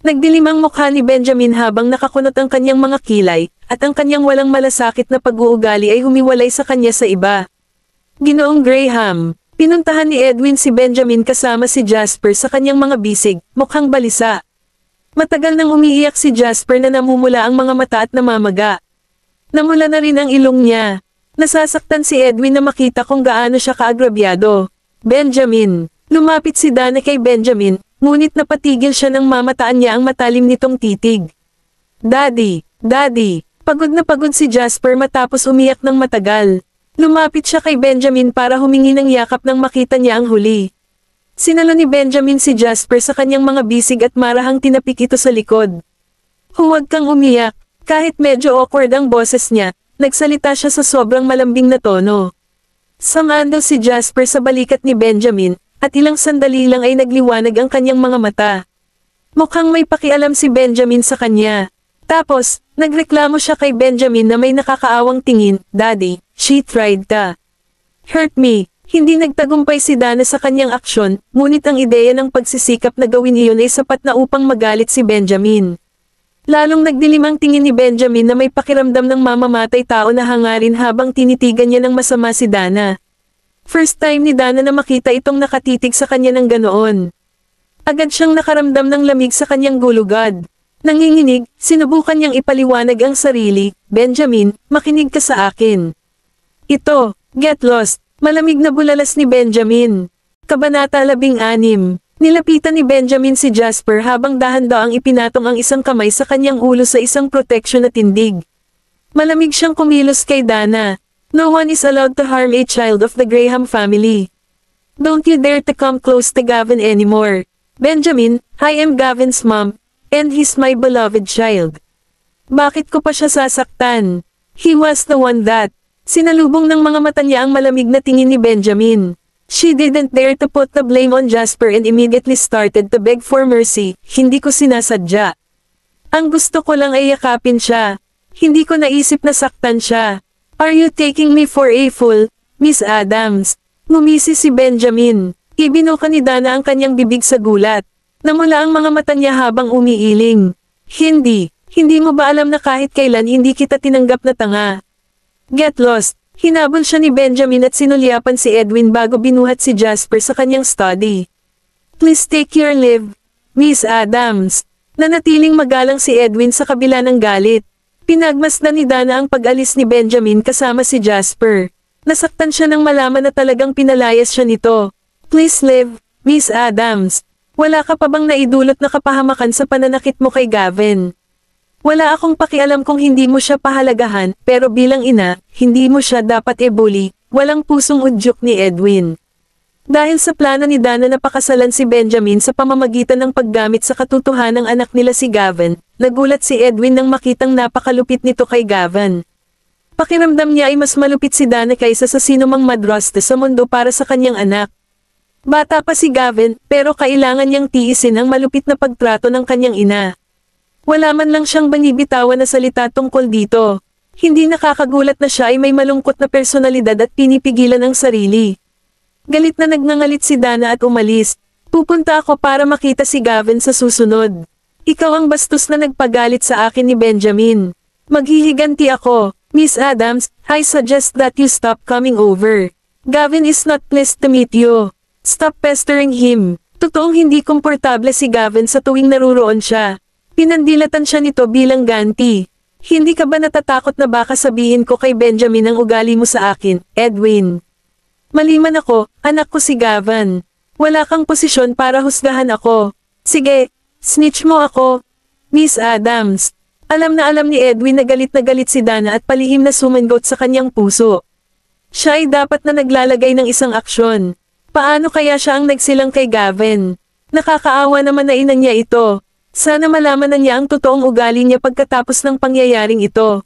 Nagdilim ang mukha ni Benjamin habang nakakunot ang kanyang mga kilay, at ang kanyang walang malasakit na pag-uugali ay humiwalay sa kanya sa iba. Ginoong Graham, pinuntahan ni Edwin si Benjamin kasama si Jasper sa kanyang mga bisig, mukhang balisa. Matagal nang umiiyak si Jasper na namumula ang mga mata at namamaga. Namula na rin ang ilong niya. Nasasaktan si Edwin na makita kung gaano siya kaagrabyado. Benjamin. Lumapit si Dana kay Benjamin, ngunit napatigil siya nang mamataan niya ang matalim nitong titig. Daddy, Daddy. Pagod na pagod si Jasper matapos umiyak ng matagal. Lumapit siya kay Benjamin para humingi ng yakap nang makita niya ang huli. Sinalo ni Benjamin si Jasper sa kanyang mga bisig at marahang tinapik ito sa likod. Huwag kang umiyak. Kahit medyo awkward ang boses niya, nagsalita siya sa sobrang malambing na tono. Sumandal si Jasper sa balikat ni Benjamin, at ilang sandali lang ay nagliwanag ang kanyang mga mata. Mukhang may pakialam si Benjamin sa kanya. Tapos, nagreklamo siya kay Benjamin na may nakakaawang tingin, Daddy, she tried to hurt me. Hindi nagtagumpay si Dana sa kanyang aksyon, ngunit ang ideya ng pagsisikap na gawin iyon ay sapat na upang magalit si Benjamin. Lalong nagdilim ang tingin ni Benjamin na may pakiramdam ng mamamatay tao na hangarin habang tinitigan niya ng masama si Dana. First time ni Dana na makita itong nakatitig sa kanya ng ganoon. Agad siyang nakaramdam ng lamig sa kanyang gulugad. Nanginginig, sinubukan niyang ipaliwanag ang sarili, Benjamin, makinig ka sa akin. Ito, get lost, malamig na bulalas ni Benjamin. Kabanata 16. Nilapitan ni Benjamin si Jasper habang dahan-daang ipinatong ang isang kamay sa kanyang ulo sa isang proteksyon na tindig. Malamig siyang kumilos kay Dana. No one is allowed to harm a child of the Graham family. Don't you dare to come close to Gavin anymore. Benjamin, I am Gavin's mom, and he's my beloved child. Bakit ko pa siya sasaktan? He was the one that. Sinalubong ng mga mata niya ang malamig na tingin ni Benjamin. She didn't dare to put the blame on Jasper and immediately started to beg for mercy. Hindi ko sinasadya. Ang gusto ko lang ay yakapin siya. Hindi ko naisip na saktan siya. Are you taking me for a fool, Miss Adams? Ngumisi si Benjamin. Ibinuka ni Dana ang kanyang bibig sa gulat. Namula ang mga mata niya habang umiiling. Hindi mo ba alam na kahit kailan hindi kita tinanggap na tanga? Get lost. Hinabol siya ni Benjamin at sinulyapan si Edwin bago binuhat si Jasper sa kanyang study. Please take your leave, Miss Adams. Nanatiling magalang si Edwin sa kabila ng galit. Pinagmasdan ni Dana ang pag-alis ni Benjamin kasama si Jasper. Nasaktan siya nang malaman na talagang pinalayas siya nito. Please leave, Miss Adams. Wala ka pa bang naidulot na kapahamakan sa pananakit mo kay Gavin? Wala akong pakialam kung hindi mo siya pahalagahan, pero bilang ina, hindi mo siya dapat i-bully. Walang pusong udyok ni Edwin. Dahil sa plano ni Dana na pakasalan si Benjamin sa pamamagitan ng paggamit sa katotohanang anak nila si Gavin, nagulat si Edwin nang makitang napakalupit nito kay Gavin. Pakiramdam niya ay mas malupit si Dana kaysa sa sinumang madraste sa mundo para sa kanyang anak. Bata pa si Gavin, pero kailangan niyang tiisin ang malupit na pagtrato ng kanyang ina. Wala man lang siyang banibitawan na salita tungkol dito. Hindi nakakagulat na siya ay may malungkot na personalidad at pinipigilan ang sarili. Galit na nagngangalit si Dana at umalis. Pupunta ako para makita si Gavin sa susunod. Ikaw ang bastos na nagpagalit sa akin ni Benjamin. Maghihiganti ako. Miss Adams, I suggest that you stop coming over. Gavin is not pleased to meet you. Stop pestering him. Totoong hindi komportable si Gavin sa tuwing naruroon siya. Pinandilatan siya nito bilang ganti. Hindi ka ba natatakot na baka sabihin ko kay Benjamin ang ugali mo sa akin, Edwin? Maliman ako, anak ko si Gavin. Wala kang posisyon para husgahan ako. Sige, snitch mo ako. Miss Adams. Alam na alam ni Edwin na galit si Dana at palihim na sumangot sa kanyang puso. Siya ay dapat na naglalagay ng isang aksyon. Paano kaya siya ang nagsilang kay Gavin? Nakakaawa naman na ina niya ito. Sana malaman na niya ang totoong ugali niya pagkatapos ng pangyayaring ito.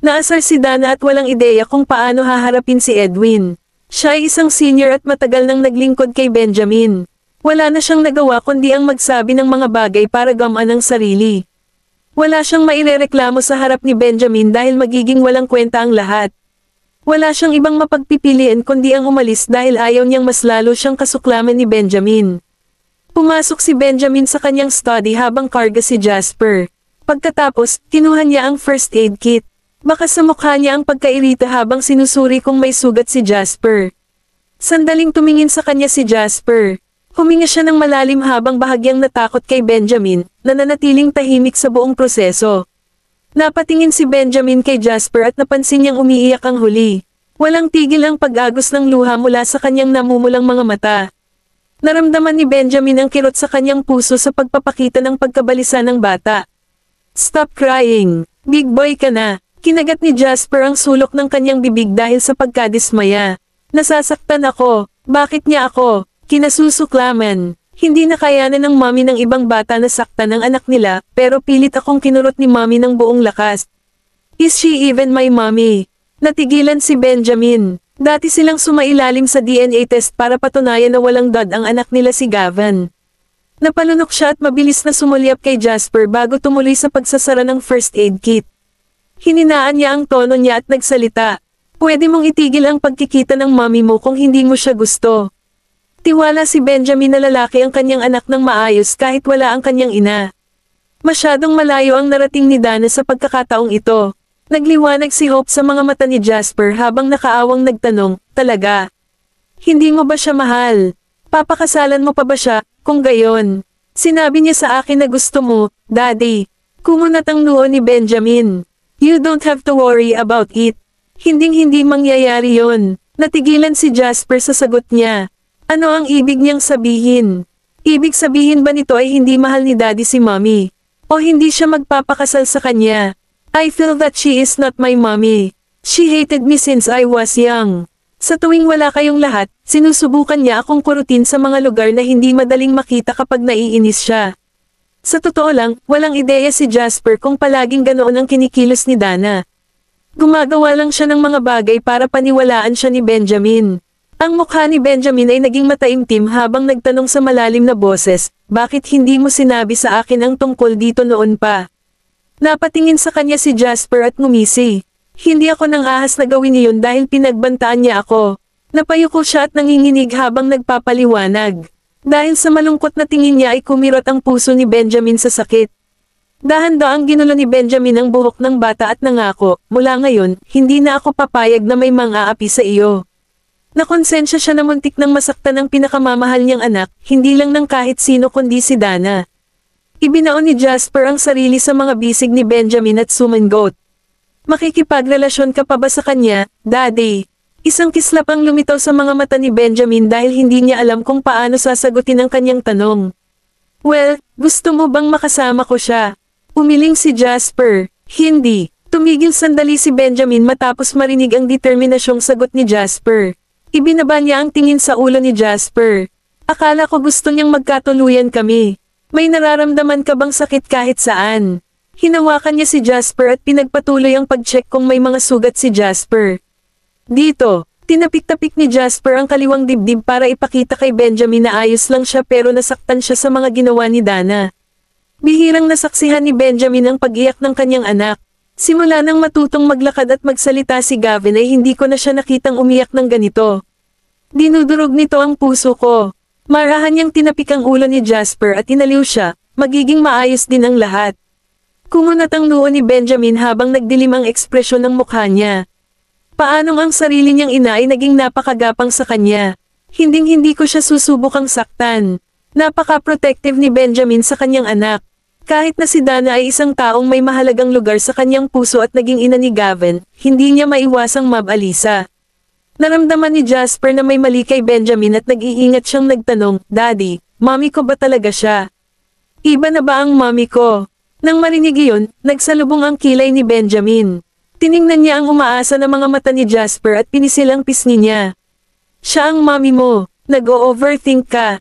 Naasar si Dana at walang ideya kung paano haharapin si Edwin. Siya ay isang senior at matagal nang naglingkod kay Benjamin. Wala na siyang nagawa kundi ang magsabi ng mga bagay para gamaan ang sarili. Wala siyang mairereklamo sa harap ni Benjamin dahil magiging walang kwenta ang lahat. Wala siyang ibang mapagpipilian kundi ang umalis dahil ayaw niyang mas lalo siyang kasuklaman ni Benjamin. Pumasok si Benjamin sa kanyang study habang karga si Jasper. Pagkatapos, kinuha niya ang first aid kit. Baka sa mukha niya ang pagkairita habang sinusuri kung may sugat si Jasper. Sandaling tumingin sa kanya si Jasper. Huminga siya ng malalim habang bahagyang natakot kay Benjamin, na nanatiling tahimik sa buong proseso. Napatingin si Benjamin kay Jasper at napansin niyang umiiyak ang huli. Walang tigil ang pag-agos ng luha mula sa kanyang namumulang mga mata. Naramdaman ni Benjamin ang kirot sa kanyang puso sa pagpapakita ng pagkabalisa ng bata. Stop crying. Big boy ka na. Kinagat ni Jasper ang sulok ng kanyang bibig dahil sa pagkadismaya. Nasasaktan ako. Bakit niya ako kinasusuklaman? Hindi na kayanan ng mommy ng ibang bata na saktan ng anak nila, pero pilit akong kinurot ni mommy ng buong lakas. Is she even my mommy? Natigilan si Benjamin. Dati silang sumailalim sa DNA test para patunayan na walang dad ang anak nila si Gavin. Napalunok siya at mabilis na sumulyap kay Jasper bago tumuloy sa pagsasara ng first aid kit. Hininaan niya ang tono niya at nagsalita. Pwede mong itigil ang pagkikita ng mommy mo kung hindi mo siya gusto. Tiwala si Benjamin na lalaki ang kanyang anak ng maayos kahit wala ang kanyang ina. Masyadong malayo ang narating ni Dana sa pagkakataong ito. Nagliwanag si Hope sa mga mata ni Jasper habang nakaawang nagtanong, talaga? Hindi mo ba siya mahal? Papakasalan mo pa ba siya, kung gayon? Sinabi niya sa akin na gusto mo, Daddy. Kumunat ang noo ni Benjamin. You don't have to worry about it. Hinding-hindi mangyayari yon. Natigilan si Jasper sa sagot niya. Ano ang ibig niyang sabihin? Ibig sabihin ba nito ay hindi mahal ni Daddy si Mommy? O hindi siya magpapakasal sa kanya? I feel that she is not my mommy. She hated me since I was young. Sa tuwing wala kayong lahat, sinusubukan niya akong kurutin sa mga lugar na hindi madaling makita kapag naiinis siya. Sa totoo lang, walang ideya si Jasper kung palaging ganoon ang kinikilos ni Dana. Gumagawa lang siya ng mga bagay para paniwalaan siya ni Benjamin. Ang mukha ni Benjamin ay naging mataimtim habang nagtanong sa malalim na boses, bakit hindi mo sinabi sa akin ang tungkol dito noon pa? Napatingin sa kanya si Jasper at ngumisi. Hindi ako nang ahas na gawin iyon dahil pinagbantaan niya ako. Napayuko siya at nanginginig habang nagpapaliwanag. Dahil sa malungkot na tingin niya ay kumirot ang puso ni Benjamin sa sakit. Dahan-daang ginulo ni Benjamin ang buhok ng bata at nangako, mula ngayon, hindi na ako papayag na may mang-aapi sa iyo. Nakonsensya siya na muntik nang masaktan ang pinakamamahal niyang anak, hindi lang ng kahit sino kundi si Dana. Ibinaon ni Jasper ang sarili sa mga bisig ni Benjamin at sumangot. Makikipagrelasyon ka pa ba sa kanya, Daddy? Isang kislap ang lumitaw sa mga mata ni Benjamin dahil hindi niya alam kung paano sasagutin ang kanyang tanong. Well, gusto mo bang makasama ko siya? Umiling si Jasper. Hindi. Tumigil sandali si Benjamin matapos marinig ang determinasyong sagot ni Jasper. Ibinaba niya ang tingin sa ulo ni Jasper. Akala ko gusto niyang magkatuluyan kami. May nararamdaman ka bang sakit kahit saan? Hinawakan niya si Jasper at pinagpatuloy ang pag-check kung may mga sugat si Jasper. Dito, tinapik-tapik ni Jasper ang kaliwang dibdib para ipakita kay Benjamin na ayos lang siya pero nasaktan siya sa mga ginawa ni Dana. Bihirang nasaksihan ni Benjamin ang pag-iyak ng kanyang anak. Simula nang matutong maglakad at magsalita si Gavin ay hindi ko na siya nakitang umiyak ng ganito. Dinudurog nito ang puso ko. Marahan niyang tinapik ang ulo ni Jasper at inaliw siya, magiging maayos din ang lahat. Kumunat ang noo ni Benjamin habang nagdilim ang ekspresyon ng mukha niya. Paanong ang sarili niyang ina ay naging napakagapang sa kanya. Hinding-hindi ko siya susubukang saktan. Napaka-protective ni Benjamin sa kanyang anak. Kahit na si Dana ay isang taong may mahalagang lugar sa kanyang puso at naging ina ni Gavin, hindi niya maiwasang mabalisa. Naramdaman ni Jasper na may mali kay Benjamin at nag-iingat siyang nagtanong, "Daddy, mommy ko ba talaga siya? Iba na ba ang mommy ko?" Nang marinig iyon, nagsalubong ang kilay ni Benjamin. Tiningnan niya ang umaasa na mga mata ni Jasper at pinisil ang pisngi niya. "Siya ang mommy mo, nag-o-overthink ka.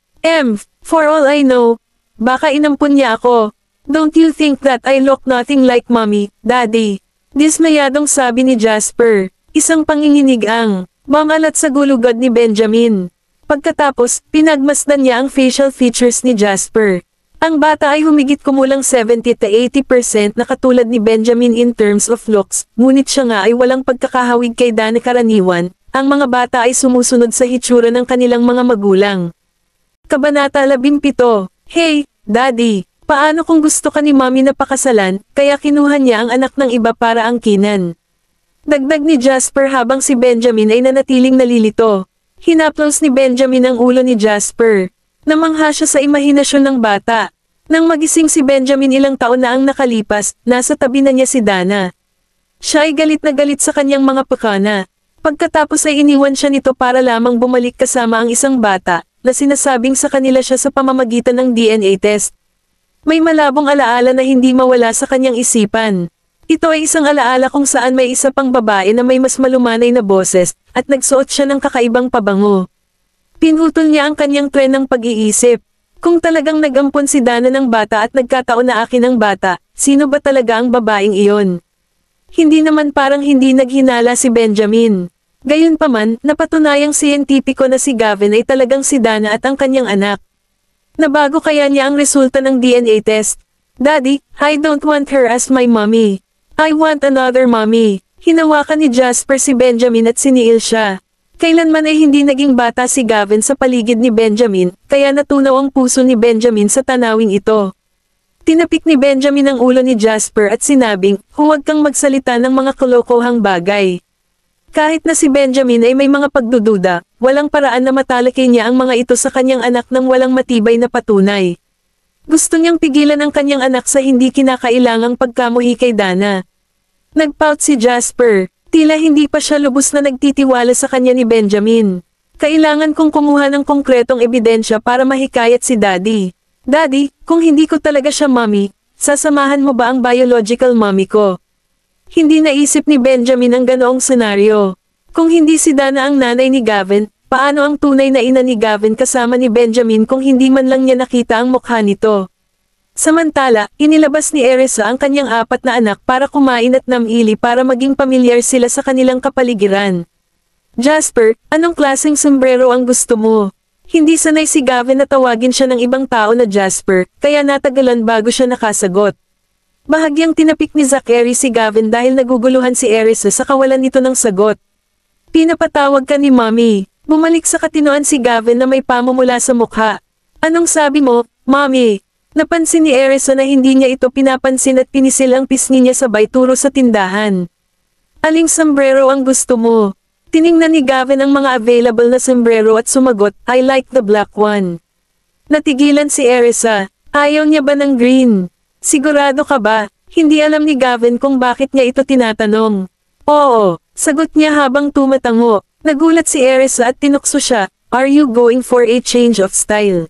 For all I know, baka inampun niya ako. Don't you think that I look nothing like mommy, daddy?" Dismayadong sabi ni Jasper. Isang panginginig ang mamalat sa gulugod ni Benjamin. Pagkatapos, pinagmasdan niya ang facial features ni Jasper. Ang bata ay humigit kumulang 70-80% na katulad ni Benjamin in terms of looks, ngunit siya nga ay walang pagkakahawig kay Dana karaniwan. Ang mga bata ay sumusunod sa hitsura ng kanilang mga magulang. Kabanata 17. Hey, Daddy, paano kung gusto ka ni Mommy na pakasalan, kaya kinuha niya ang anak ng iba para angkinan? Dagdag ni Jasper habang si Benjamin ay nanatiling nalilito. Hinaplos ni Benjamin ang ulo ni Jasper. Namangha siya sa imahinasyon ng bata. Nang magising si Benjamin ilang taon na ang nakalipas, nasa tabi na niya si Dana. Siya ay galit na galit sa kanyang mga pakana. Pagkatapos ay iniwan siya nito para lamang bumalik kasama ang isang bata, na sinasabing sa kanila siya sa pamamagitan ng DNA test. May malabong alaala na hindi mawala sa kanyang isipan. Ito ay isang alaala kung saan may isa pang babae na may mas malumanay na boses, at nagsuot siya ng kakaibang pabango. Pinutol niya ang kanyang tren ng pag-iisip. Kung talagang nagampon si Dana ng bata at nagkataon na akin ang bata, sino ba talaga ang babaeng iyon? Hindi naman parang hindi naghinala si Benjamin. Gayunpaman, napatunayang siyentipiko na si Gavin ay talagang si Dana at ang kanyang anak. Nabago kaya niya ang resulta ng DNA test? Daddy, I don't want her as my mommy. I want another mommy. Hinawakan ni Jasper si Benjamin at siniil siya. Kailanman ay hindi naging bata si Gavin sa paligid ni Benjamin, kaya natunaw ang puso ni Benjamin sa tanawing ito. Tinapik ni Benjamin ang ulo ni Jasper at sinabing, "Huwag kang magsalita ng mga kalokohang bagay." Kahit na si Benjamin ay may mga pagdududa, walang paraan na matalakay niya ang mga ito sa kanyang anak nang walang matibay na patunay. Gusto niyang pigilan ang kanyang anak sa hindi kinakailangang pagkamuhi kay Dana. Nagpout si Jasper. Tila hindi pa siya lubos na nagtitiwala sa kanya ni Benjamin. Kailangan kong kumuha ng konkretong ebidensya para mahikayat si Daddy. Daddy, kung hindi ko talaga siya mommy, sasamahan mo ba ang biological mommy ko? Hindi naisip ni Benjamin ang ganoong senaryo. Kung hindi si Dana ang nanay ni Gavin, paano ang tunay na ina ni Gavin kasama ni Benjamin kung hindi man lang niya nakita ang mukha nito? Samantala, inilabas ni Erisa ang kanyang 4 na anak para kumain at namili para maging pamilyar sila sa kanilang kapaligiran. Jasper, anong klaseng sombrero ang gusto mo? Hindi sanay si Gavin na tawagin siya ng ibang tao na Jasper, kaya natagalan bago siya nakasagot. Bahagyang tinapik ni Zachary si Gavin dahil naguguluhan si Erisa sa kawalan nito ng sagot. Pinapatawag ka ni Mommy. Bumalik sa katinoan si Gavin na may pamumula sa mukha. Anong sabi mo, Mommy? Napansin ni Erisa na hindi niya ito pinapansin at pinisil ang pisngi niya sabay turo sa tindahan. Aling sombrero ang gusto mo? Tiningnan ni Gavin ang mga available na sombrero at sumagot, I like the black one. Natigilan si Erisa. Ayaw niya ba ng green? Sigurado ka ba? Hindi alam ni Gavin kung bakit niya ito tinatanong. Oo, sagot niya habang tumatango. Nagulat si Erisa at tinukso siya, are you going for a change of style?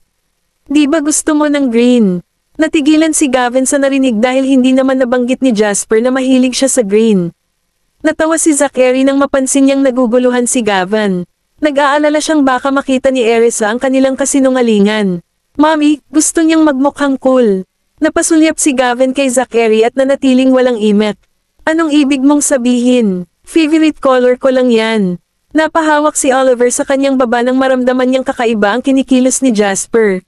Di ba gusto mo ng green? Natigilan si Gavin sa narinig dahil hindi naman nabanggit ni Jasper na mahilig siya sa green. Natawa si Zachary nang mapansin niyang naguguluhan si Gavin. Nag-aalala siyang baka makita ni Erisa ang kanilang kasinungalingan. Mommy, gusto niyang magmukhang cool. Napasulyap si Gavin kay Zachary at nanatiling walang imek. Anong ibig mong sabihin? Favorite color ko lang yan. Napahawak si Oliver sa kanyang baba nang maramdaman niyang kakaiba ang kinikilos ni Jasper.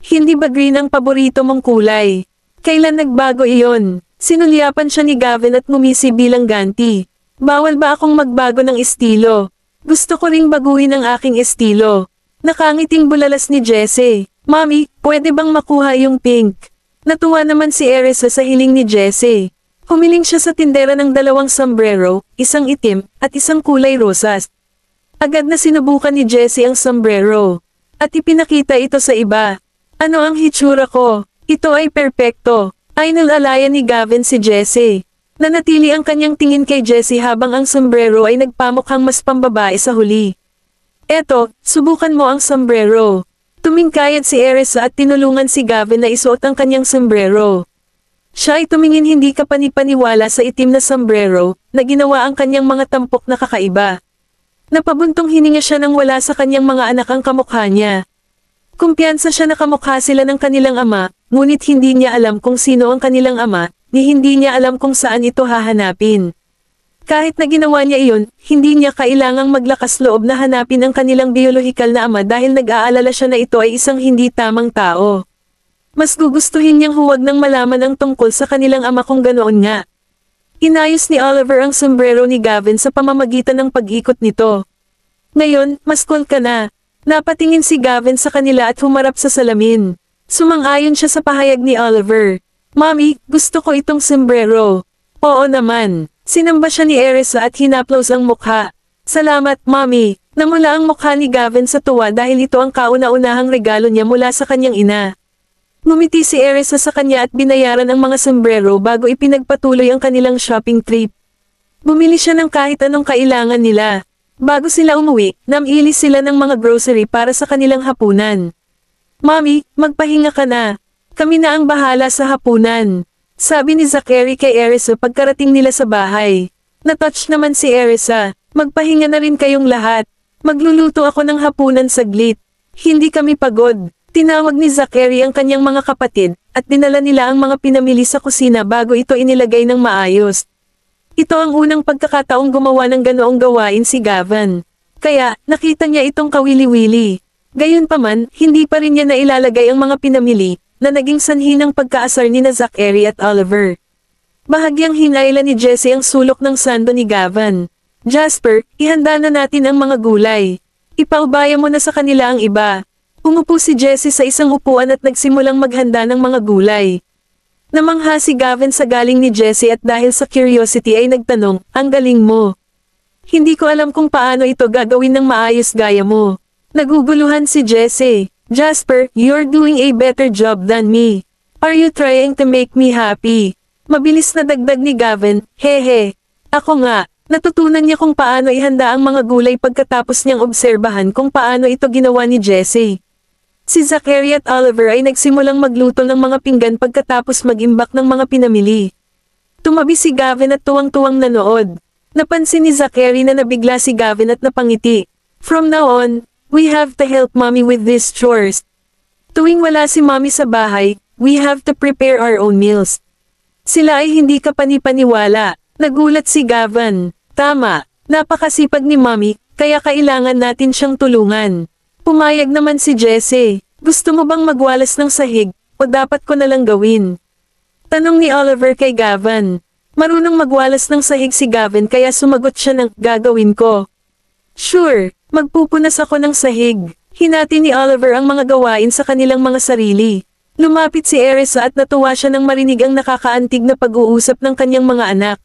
Hindi ba green ang paborito mong kulay? Kailan nagbago iyon? Sinulyapan siya ni Gavin at ngumisi bilang ganti. Bawal ba akong magbago ng estilo? Gusto ko ring baguhin ang aking estilo. Nakangiting bulalas ni Jessie. Mommy, pwede bang makuha yung pink? Natuwa naman si Erisa sa hiling ni Jessie. Humiling siya sa tindera ng 2 sombrero, isang itim, at isang kulay rosas. Agad na sinubukan ni Jessie ang sombrero. At ipinakita ito sa iba. Ano ang hitsura ko? Ito ay perpekto. Ay nalalayan ni Gavin si Jessie. Nanatili ang kanyang tingin kay Jessie habang ang sombrero ay nagpamukhang mas pambabae sa huli. Eto, subukan mo ang sombrero. Tumingkayat si Erisa at tinulungan si Gavin na isuot ang kanyang sombrero. Siya ay tumingin hindi kapanipaniwala sa itim na sombrero, na ginawa ang kanyang mga tampok na kakaiba. Napabuntong hininga siya nang wala sa kanyang mga anak ang kamukha niya. Kumpiyansa siya na kamukha sila ng kanilang ama, ngunit hindi niya alam kung sino ang kanilang ama, ni hindi niya alam kung saan ito hahanapin. Kahit na ginawa niya iyon, hindi niya kailangang maglakas loob na hanapin ang kanilang biyolohikal na ama dahil nag-aalala siya na ito ay isang hindi tamang tao. Mas gugustuhin niyang huwag nang malaman ang tungkol sa kanilang ama kung ganoon nga. Inayos ni Oliver ang sombrero ni Gavin sa pamamagitan ng pag-ikot nito. Ngayon, mas cool ka na. Napatingin si Gavin sa kanila at humarap sa salamin. Sumang-ayon siya sa pahayag ni Oliver. Mommy, gusto ko itong sombrero. Oo naman. Sinamba siya ni Erisa at hinaplos ang mukha. Salamat, Mommy. Namula ang mukha ni Gavin sa tuwa dahil ito ang kauna-unahang regalo niya mula sa kanyang ina. Ngumiti si Erisa sa kanya at binayaran ang mga sombrero bago ipinagpatuloy ang kanilang shopping trip. Bumili siya ng kahit anong kailangan nila. Bago sila umuwi, namili sila ng mga grocery para sa kanilang hapunan. Mommy, magpahinga ka na. Kami na ang bahala sa hapunan. Sabi ni Zachary kay Erisa pagkarating nila sa bahay. Natouch naman si Erisa. Magpahinga na rin kayong lahat. Magluluto ako ng hapunan saglit. Hindi kami pagod. Tinawag ni Zachary ang kanyang mga kapatid, at dinala nila ang mga pinamili sa kusina bago ito inilagay ng maayos. Ito ang unang pagkakataong gumawa ng ganoong gawain si Gavin. Kaya, nakita niya itong kawili-wili. Gayunpaman, hindi pa rin niya nailalagay ang mga pinamili, na naging sanhi ng pagkaasar ni na Zachary at Oliver. Bahagyang hinayla ni Jessie ang sulok ng sando ni Gavin. Jasper, ihanda na natin ang mga gulay. Ipaubaya mo na sa kanila ang iba. Umupo si Jessie sa isang upuan at nagsimulang maghanda ng mga gulay. Namangha si Gavin sa galing ni Jessie at dahil sa curiosity ay nagtanong, ang galing mo. Hindi ko alam kung paano ito gagawin ng maayos gaya mo. Naguguluhan si Jessie. Jasper, you're doing a better job than me. Are you trying to make me happy? Mabilis na dagdag ni Gavin, hehe. Ako nga, natutunan niya kung paano ihanda ang mga gulay pagkatapos niyang obserbahan kung paano ito ginawa ni Jessie. Si Zachary at Oliver ay nagsimulang magluto ng mga pinggan pagkatapos mag-imbak ng mga pinamili. Tumabi si Gavin at tuwang-tuwang nanood. Napansin ni Zachary na nabigla si Gavin at napangiti. From now on, we have to help mommy with these chores. Tuwing wala si mommy sa bahay, we have to prepare our own meals. Sila ay hindi kapanipaniwala. Nagulat si Gavin. Tama, napakasipag ni mommy, kaya kailangan natin siyang tulungan. Pumayag naman si Jessie. Gusto mo bang magwalas ng sahig, o dapat ko na lang gawin? Tanong ni Oliver kay Gavin. Marunong magwalas ng sahig si Gavin kaya sumagot siya ng, gagawin ko. Sure, magpupunas ako ng sahig. Hinati ni Oliver ang mga gawain sa kanilang mga sarili. Lumapit si Erisa at natuwa siya nang marinig ang nakakaantig na pag-uusap ng kanyang mga anak.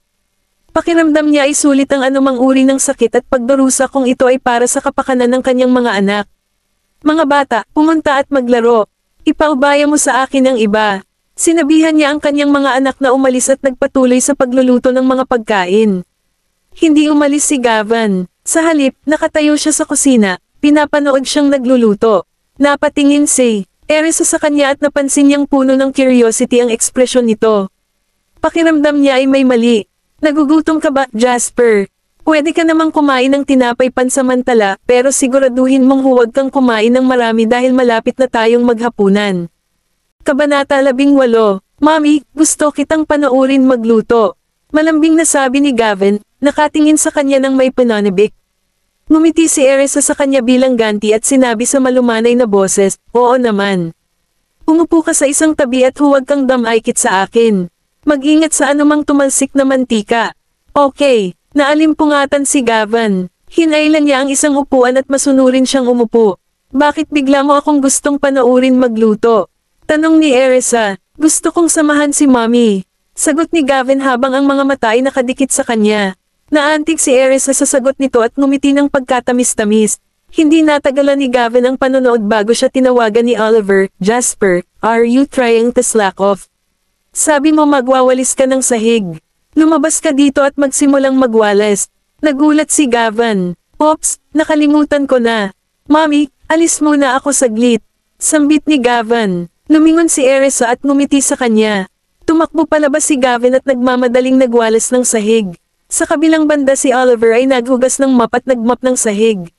Pakiramdam niya ay sulit ang anumang uri ng sakit at pagdurusa kung ito ay para sa kapakanan ng kanyang mga anak. Mga bata, pumunta at maglaro. Ipaubaya mo sa akin ang iba. Sinabihan niya ang kanyang mga anak na umalis at nagpatuloy sa pagluluto ng mga pagkain. Hindi umalis si Gavin. Sa halip, nakatayo siya sa kusina, pinapanood siyang nagluluto. Napatingin si Erisa sa kanya at napansin niyang puno ng curiosity ang ekspresyon nito. Pakiramdam niya ay may mali. Nagugutom ka ba, Jasper? Pwede ka namang kumain ng tinapay pansamantala, pero siguraduhin mong huwag kang kumain ng marami dahil malapit na tayong maghapunan. Kabanata 18. Mommy, gusto kitang panoorin magluto. Malambing na sabi ni Gavin, nakatingin sa kanya ng may pananabik. Ngumiti si Erisa sa kanya bilang ganti at sinabi sa malumanay na boses, oo naman. Umupo ka sa isang tabi at huwag kang damaykit sa akin. Mag-ingat sa anumang tumalsik na mantika. Okay. Naalimpungatan si Gavin. Hinailan niya ang isang upuan at masunurin siyang umupo. Bakit bigla mo akong gustong panoorin magluto? Tanong ni Erisa. Gusto kong samahan si mommy. Sagot ni Gavin habang ang mga mata ay nakadikit sa kanya. Naantig si Erisa sa sagot nito at ngumiti ng pagkatamis-tamis. Hindi natagalan ni Gavin ang panonood bago siya tinawagan ni Oliver. Jasper, are you trying to slack off? Sabi mo magwawalis ka ng sahig. Lumabas ka dito at magsimulang magwalis. Nagulat si Gavin. Oops, nakalimutan ko na. Mommy, alis muna ako saglit. Sambit ni Gavin. Lumingon si Erisa at ngumiti sa kanya. Tumakbo palabas si Gavin at nagmamadaling nagwalis ng sahig. Sa kabilang banda si Oliver ay naghugas ng mop at nagmop ng sahig.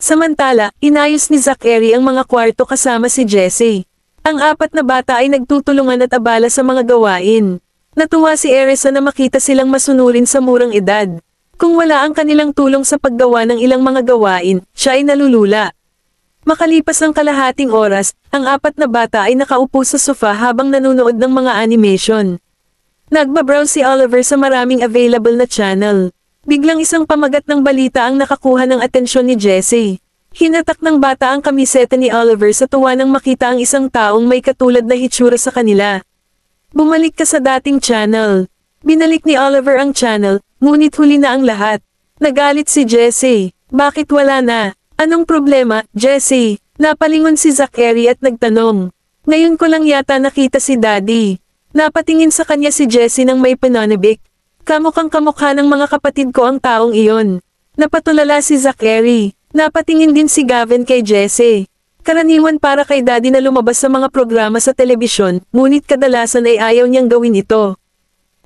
Samantala, inayos ni Zachary ang mga kwarto kasama si Jessie. Ang apat na bata ay nagtutulungan at abala sa mga gawain. Natuwa si Erisa na makita silang masunurin sa murang edad. Kung wala ang kanilang tulong sa paggawa ng ilang mga gawain, siya ay nalulula. Makalipas ang kalahating oras, ang apat na bata ay nakaupo sa sofa habang nanonood ng mga animation. Nagbabrowse si Oliver sa maraming available na channel. Biglang isang pamagat ng balita ang nakakuha ng atensyon ni Jessie. Hinatak ng bata ang kamiseta ni Oliver sa tuwa nang makita ang isang taong may katulad na hitsura sa kanila. Bumalik ka sa dating channel. Binalik ni Oliver ang channel, ngunit huli na ang lahat. Nagalit si Jessie. Bakit wala na? Anong problema, Jessie? Napalingon si Zachary at nagtanong. Ngayon ko lang yata nakita si Daddy. Napatingin sa kanya si Jessie nang may pananabik. Kamukhang kamukha ng mga kapatid ko ang taong iyon. Napatulala si Zachary. Napatingin din si Gavin kay Jessie. Karaniwan para kay Daddy na lumabas sa mga programa sa telebisyon, ngunit kadalasan ay ayaw niyang gawin ito.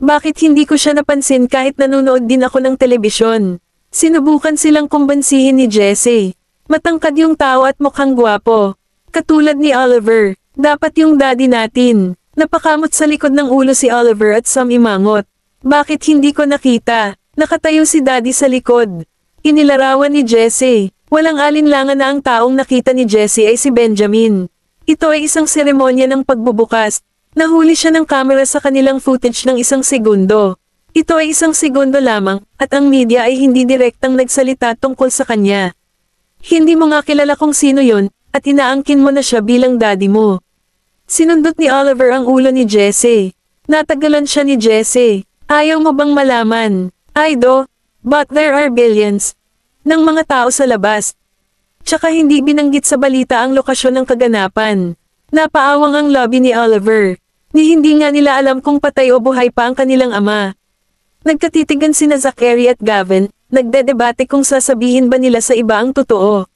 Bakit hindi ko siya napansin kahit nanonood din ako ng telebisyon? Sinubukan silang kumbansihin ni Jessie. Matangkad yung tao at mukhang gwapo. Katulad ni Oliver. Dapat yung daddy natin. Napakamot sa likod ng ulo si Oliver at Sam imangot. Bakit hindi ko nakita? Nakatayo si Daddy sa likod. Inilarawan ni Jessie. Walang alinlangan na ang taong nakita ni Jessie ay si Benjamin. Ito ay isang seremonya ng pagbubukas. Nahuli siya ng kamera sa kanilang footage ng 1 segundo. Ito ay 1 segundo lamang, at ang media ay hindi direktang nagsalita tungkol sa kanya. Hindi mo nga kilala kung sino yon, at inaangkin mo na siya bilang daddy mo. Sinundot ni Oliver ang ulo ni Jessie. Natagalan siya ni Jessie. Ayaw mo bang malaman? I do, but there are billions ng mga tao sa labas. Tsaka hindi binanggit sa balita ang lokasyon ng kaganapan. Napaawang ang lobby ni Oliver. Ni hindi nga nila alam kung patay o buhay pa ang kanilang ama. Nagkatitigan sina Zachary at Gavin, nagdedebate kung sasabihin ba nila sa iba ang totoo.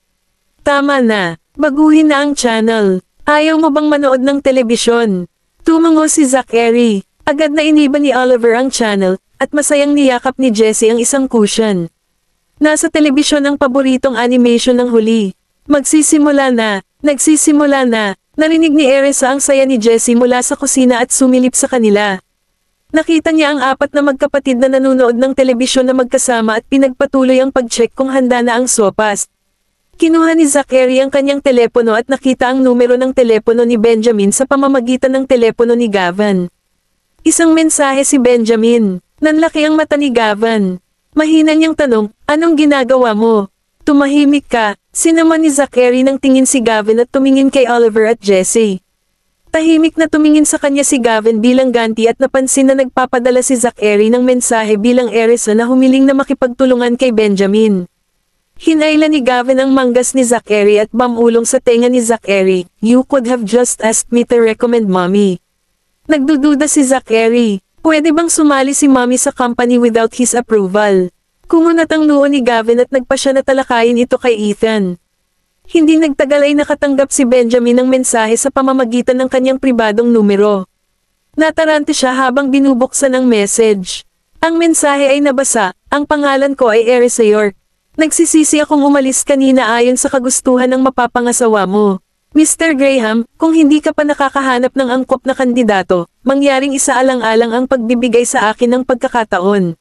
Tama na, baguhin na ang channel. Ayaw mo bang manood ng telebisyon? Tumango si Zachary. Agad na iniba ni Oliver ang channel, at masayang niyakap ni Jessie ang isang cushion. Nasa telebisyon ang paboritong animation ng huli. Magsisimula na, nagsisimula na. Narinig ni Erisa ang saya ni Jessie mula sa kusina at sumilip sa kanila. Nakita niya ang apat na magkapatid na nanonood ng telebisyon na magkasama at pinagpatuloy ang pag-check kung handa na ang sopas. Kinuha ni Zachary ang kanyang telepono at nakita ang numero ng telepono ni Benjamin sa pamamagitan ng telepono ni Gavin. Isang mensahe si Benjamin. Nanlaki ang mata ni Gavin. Mahina niyang tanong, anong ginagawa mo? Tumahimik ka. Sinaman ni Zachary nang tingin si Gavin at tumingin kay Oliver at Jessie. Tahimik na tumingin sa kanya si Gavin bilang ganti at napansin na nagpapadala si Zachary ng mensahe bilang Erisa na humiling na makipagtulungan kay Benjamin. Hinayla ni Gavin ang manggas ni Zachary at bamulong sa tenga ni Zachary. You could have just asked me to recommend mommy. Nagdududa si Zachary. Pwede bang sumali si mommy sa company without his approval? Kumunat ang noo ni Gavin at nagpasya na talakayin ito kay Ethan. Hindi nagtagal ay nakatanggap si Benjamin ng mensahe sa pamamagitan ng kanyang pribadong numero. Natarante siya habang binubuksan ang message. Ang mensahe ay nabasa, ang pangalan ko ay Erisa York. Nagsisisi akong umalis kanina ayon sa kagustuhan ng mapapangasawa mo. Mr. Graham, kung hindi ka pa nakakahanap ng angkop na kandidato, mangyaring isaalang-alang ang pagbibigay sa akin ng pagkakataon.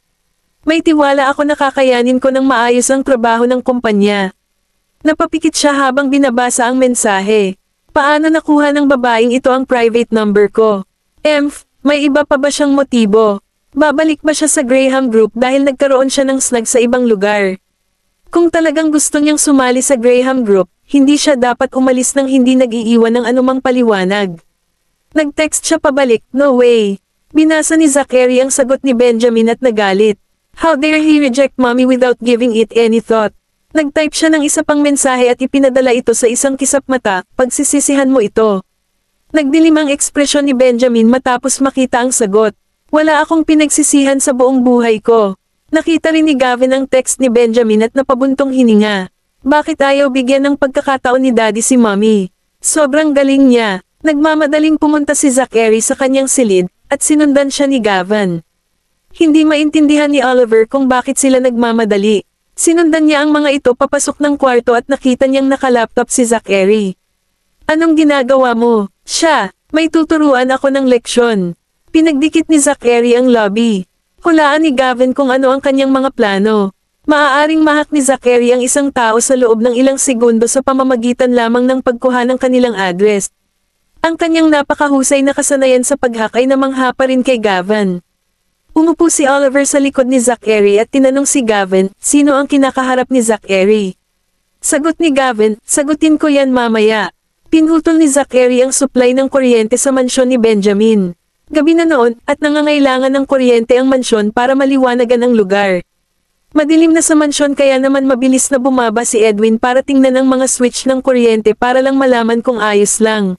May tiwala ako na kakayanin ko ng maayos ang trabaho ng kumpanya. Napapikit siya habang binabasa ang mensahe. Paano nakuha ng babaeng ito ang private number ko? May iba pa ba siyang motibo? Babalik ba siya sa Graham Group dahil nagkaroon siya ng snag sa ibang lugar? Kung talagang gusto niyang sumali sa Graham Group, hindi siya dapat umalis nang hindi nag-iiwan ng anumang paliwanag. Nag-text siya pabalik, no way. Binasa ni Zachary ang sagot ni Benjamin at nagalit. How dare he reject mommy without giving it any thought? Nag-type siya ng isa pang mensahe at ipinadala ito sa isang kisap mata, pagsisisihan mo ito. Nagdilim ang ekspresyon ni Benjamin matapos makita ang sagot. Wala akong pinagsisihan sa buong buhay ko. Nakita rin ni Gavin ang text ni Benjamin at napabuntong hininga. Bakit ayaw bigyan ng pagkakataon ni Daddy si Mommy? Sobrang galing niya. Nagmamadaling pumunta si Zachary sa kanyang silid, at sinundan siya ni Gavin. Hindi maintindihan ni Oliver kung bakit sila nagmamadali. Sinundan niya ang mga ito papasok ng kwarto at nakita niyang nakalaptop si Zachary. Anong ginagawa mo? Siya, may tuturuan ako ng leksyon. Pinagdikit ni Zachary ang lobby. Hulaan ni Gavin kung ano ang kanyang mga plano. Maaaring mahak ni Zachary ang isang tao sa loob ng ilang segundo sa pamamagitan lamang ng pagkuha ng kanilang address. Ang kanyang napakahusay na kasanayan sa pag-hack ay namangha pa rin kay Gavin. Umupo si Oliver sa likod ni Zachary at tinanong si Gavin, sino ang kinakaharap ni Zachary? Sagot ni Gavin, sagutin ko yan mamaya. Pinutol ni Zachary ang supply ng kuryente sa mansyon ni Benjamin. Gabi na noon, at nangangailangan ng kuryente ang mansyon para maliwanagan ang lugar. Madilim na sa mansyon kaya naman mabilis na bumaba si Edwin para tingnan ang mga switch ng kuryente para lang malaman kung ayos lang.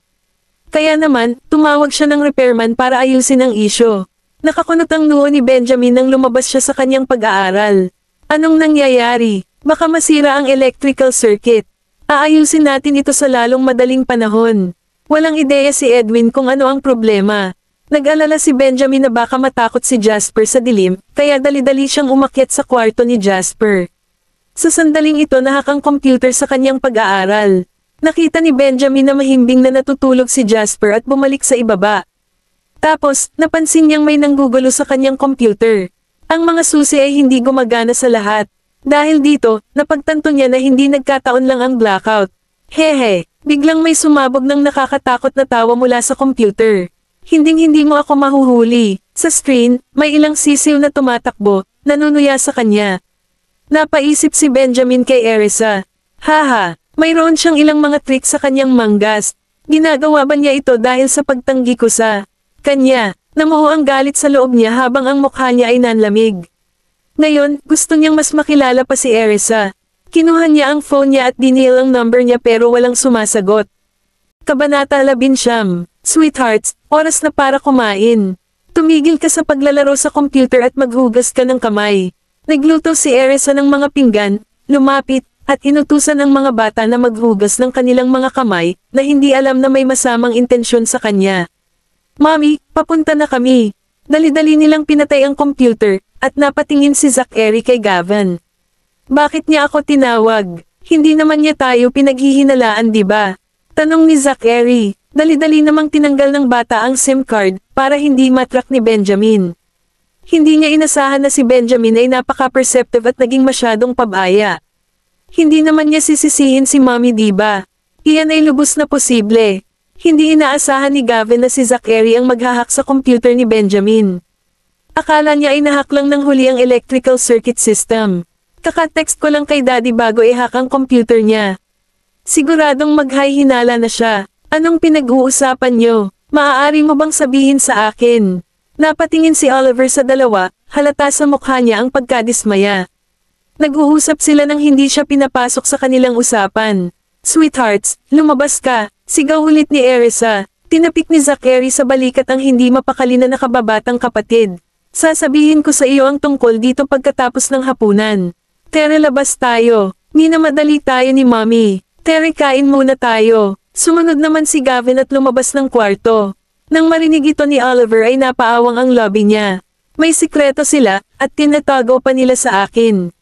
Kaya naman, tumawag siya ng repairman para ayusin ang isyo. Nakakunot ang noo ni Benjamin nang lumabas siya sa kanyang pag-aaral. Anong nangyayari? Baka masira ang electrical circuit. Aayusin natin ito sa lalong madaling panahon. Walang ideya si Edwin kung ano ang problema. Nag-alala si Benjamin na baka matakot si Jasper sa dilim, kaya dali-dali siyang umakyat sa kwarto ni Jasper. Sa sandaling ito nahak ang computer sa kanyang pag-aaral. Nakita ni Benjamin na mahimbing na natutulog si Jasper at bumalik sa ibaba. Tapos, napansin niyang may nanggugulo sa kanyang computer. Ang mga susi ay hindi gumagana sa lahat. Dahil dito, napagtanto niya na hindi nagkataon lang ang blackout. Hehe, biglang may sumabog ng nakakatakot na tawa mula sa computer. Hinding-hindi mo ako mahuhuli. Sa screen, may ilang sisiw na tumatakbo, nanunuya sa kanya. Napaisip si Benjamin kay Erisa. Haha, mayroon siyang ilang mga trick sa kanyang manggas. Ginagawa ba niya ito dahil sa pagtanggi ko sa kanya? Namuho ang galit sa loob niya habang ang mukha niya ay nanlamig. Ngayon, gusto niyang mas makilala pa si Erisa. Kinuha niya ang phone niya at dinial ang number niya pero walang sumasagot. Kabanata 11. Sweethearts, oras na para kumain. Tumigil ka sa paglalaro sa computer at maghugas ka ng kamay. Nagluto si Erisa ng mga pinggan, lumapit, at inutusan ang mga bata na maghugas ng kanilang mga kamay, na hindi alam na may masamang intensyon sa kanya. Mommy, papunta na kami. Dali-dali nilang pinatay ang computer, at napatingin si Zachary kay Gavin. Bakit niya ako tinawag? Hindi naman niya tayo pinaghihinalaan, diba? Tanong ni Zachary. Dali-dali namang tinanggal ng bata ang SIM card, para hindi matrack ni Benjamin. Hindi niya inasahan na si Benjamin ay napaka-perceptive at naging masyadong pabaya. Hindi naman niya sisisihin si Mommy, diba? Iyan ay lubos na posible. Hindi inaasahan ni Gavin na si Zachary ang maghahak sa computer ni Benjamin. Akala niya ay nahak lang ng huli ang electrical circuit system. Kaka-text ko lang kay Daddy bago i-hack ang computer niya. Siguradong maghay-hinala na siya. Anong pinag-uusapan niyo? Maaari mo bang sabihin sa akin? Napatingin si Oliver sa dalawa, halata sa mukha niya ang pagkadismaya. Nag-uusap sila nang hindi siya pinapasok sa kanilang usapan. Sweethearts, lumabas ka, sigaw ulit ni Erisa. Tinapik ni Zachary sa balikat ang hindi mapakali na nakababatang kapatid. Sasabihin ko sa iyo ang tungkol dito pagkatapos ng hapunan. Tere, labas tayo. Minamadali tayo ni Mommy. Tere, kain muna tayo. Sumunod naman si Gavin at lumabas ng kwarto. Nang marinig ito ni Oliver ay napaawang ang lobby niya. May sikreto sila, at tinatago pa nila sa akin.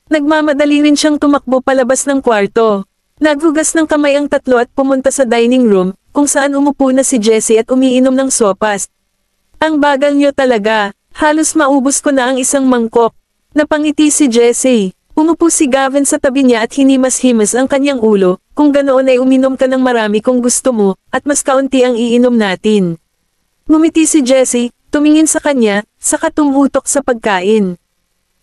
Nagmamadali rin siyang tumakbo palabas ng kwarto. Naghugas ng kamay ang tatlo at pumunta sa dining room, kung saan umupo na si Jessie at umiinom ng sopas. Ang bagal niyo talaga, halos maubos ko na ang isang mangkok. Napangiti si Jessie. Umupo si Gavin sa tabi niya at hinimas-himas ang kanyang ulo, kung ganoon ay uminom ka ng marami kung gusto mo, at mas kaunti ang iinom natin. Ngumiti si Jessie, tumingin sa kanya, saka tumutok sa pagkain.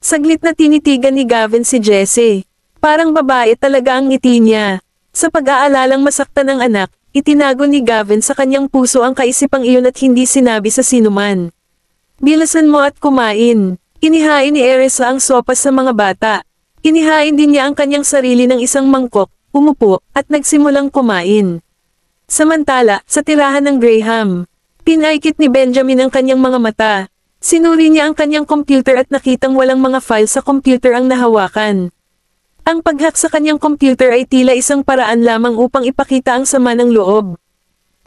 Saglit na tinitigan ni Gavin si Jessie. Parang babae talaga ang ngiti niya. Sa pag-aalalang masaktan ng anak, itinago ni Gavin sa kanyang puso ang kaisipang iyon at hindi sinabi sa sinuman. Bilasan mo at kumain. Inihain ni Erisa ang sopas sa mga bata. Inihain din niya ang kanyang sarili ng isang mangkok, umupo, at nagsimulang kumain. Samantala, sa tirahan ng Graham, pinaikit ni Benjamin ang kanyang mga mata. Sinuri niya ang kanyang computer at nakitang walang mga file sa computer ang nahawakan. Ang paghack sa kanyang computer ay tila isang paraan lamang upang ipakita ang sama ng loob.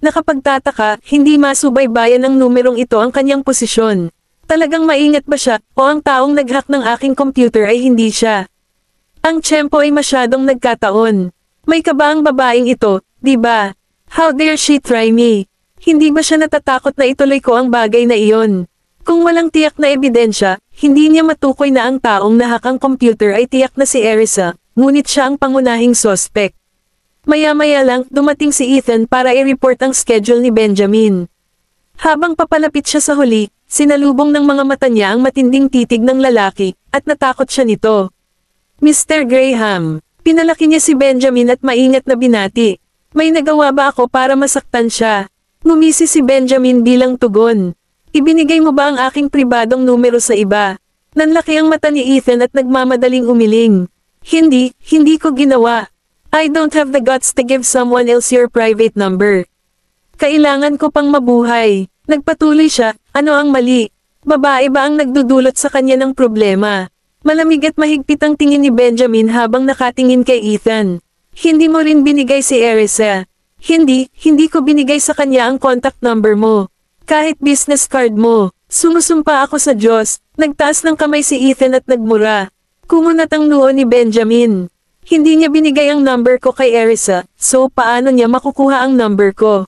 Nakapagtataka, hindi masubaybayan ng numerong ito ang kanyang posisyon. Talagang maingat ba siya, o ang taong naghack ng aking computer ay hindi siya? Ang tiyempo ay masyadong nagkataon. May kaba ang babaeng ito, di ba? How dare she try me? Hindi ba siya natatakot na ituloy ko ang bagay na iyon? Kung walang tiyak na ebidensya, hindi niya matukoy na ang taong nahak ang computer ay tiyak na si Erisa, ngunit siya ang pangunahing suspect. Maya-maya lang, dumating si Ethan para i-report ang schedule ni Benjamin. Habang papalapit siya sa huli, sinalubong ng mga mata niya ang matinding titig ng lalaki, at natakot siya nito. Mr. Graham, pinalaki niya si Benjamin at maingat na binati. May nagawa ba ako para masaktan siya? Ngumisi si Benjamin bilang tugon. Ibinigay mo ba ang aking pribadong numero sa iba? Nanlaki ang mata ni Ethan at nagmamadaling umiling. Hindi ko ginawa. I don't have the guts to give someone else your private number. Kailangan ko pang mabuhay. Nagpatuloy siya, ano ang mali? Babae ba ang nagdudulot sa kanya ng problema? Malamig at mahigpit ang tingin ni Benjamin habang nakatingin kay Ethan. Hindi mo rin binigay si Erisa. Hindi ko binigay sa kanya ang contact number mo. Kahit business card mo. Sumusumpa ako sa Diyos. Nagtaas ng kamay si Ethan at nagmura. Kumunat ang noo ni Benjamin. Hindi niya binigay ang number ko kay Erisa, so paano niya makukuha ang number ko?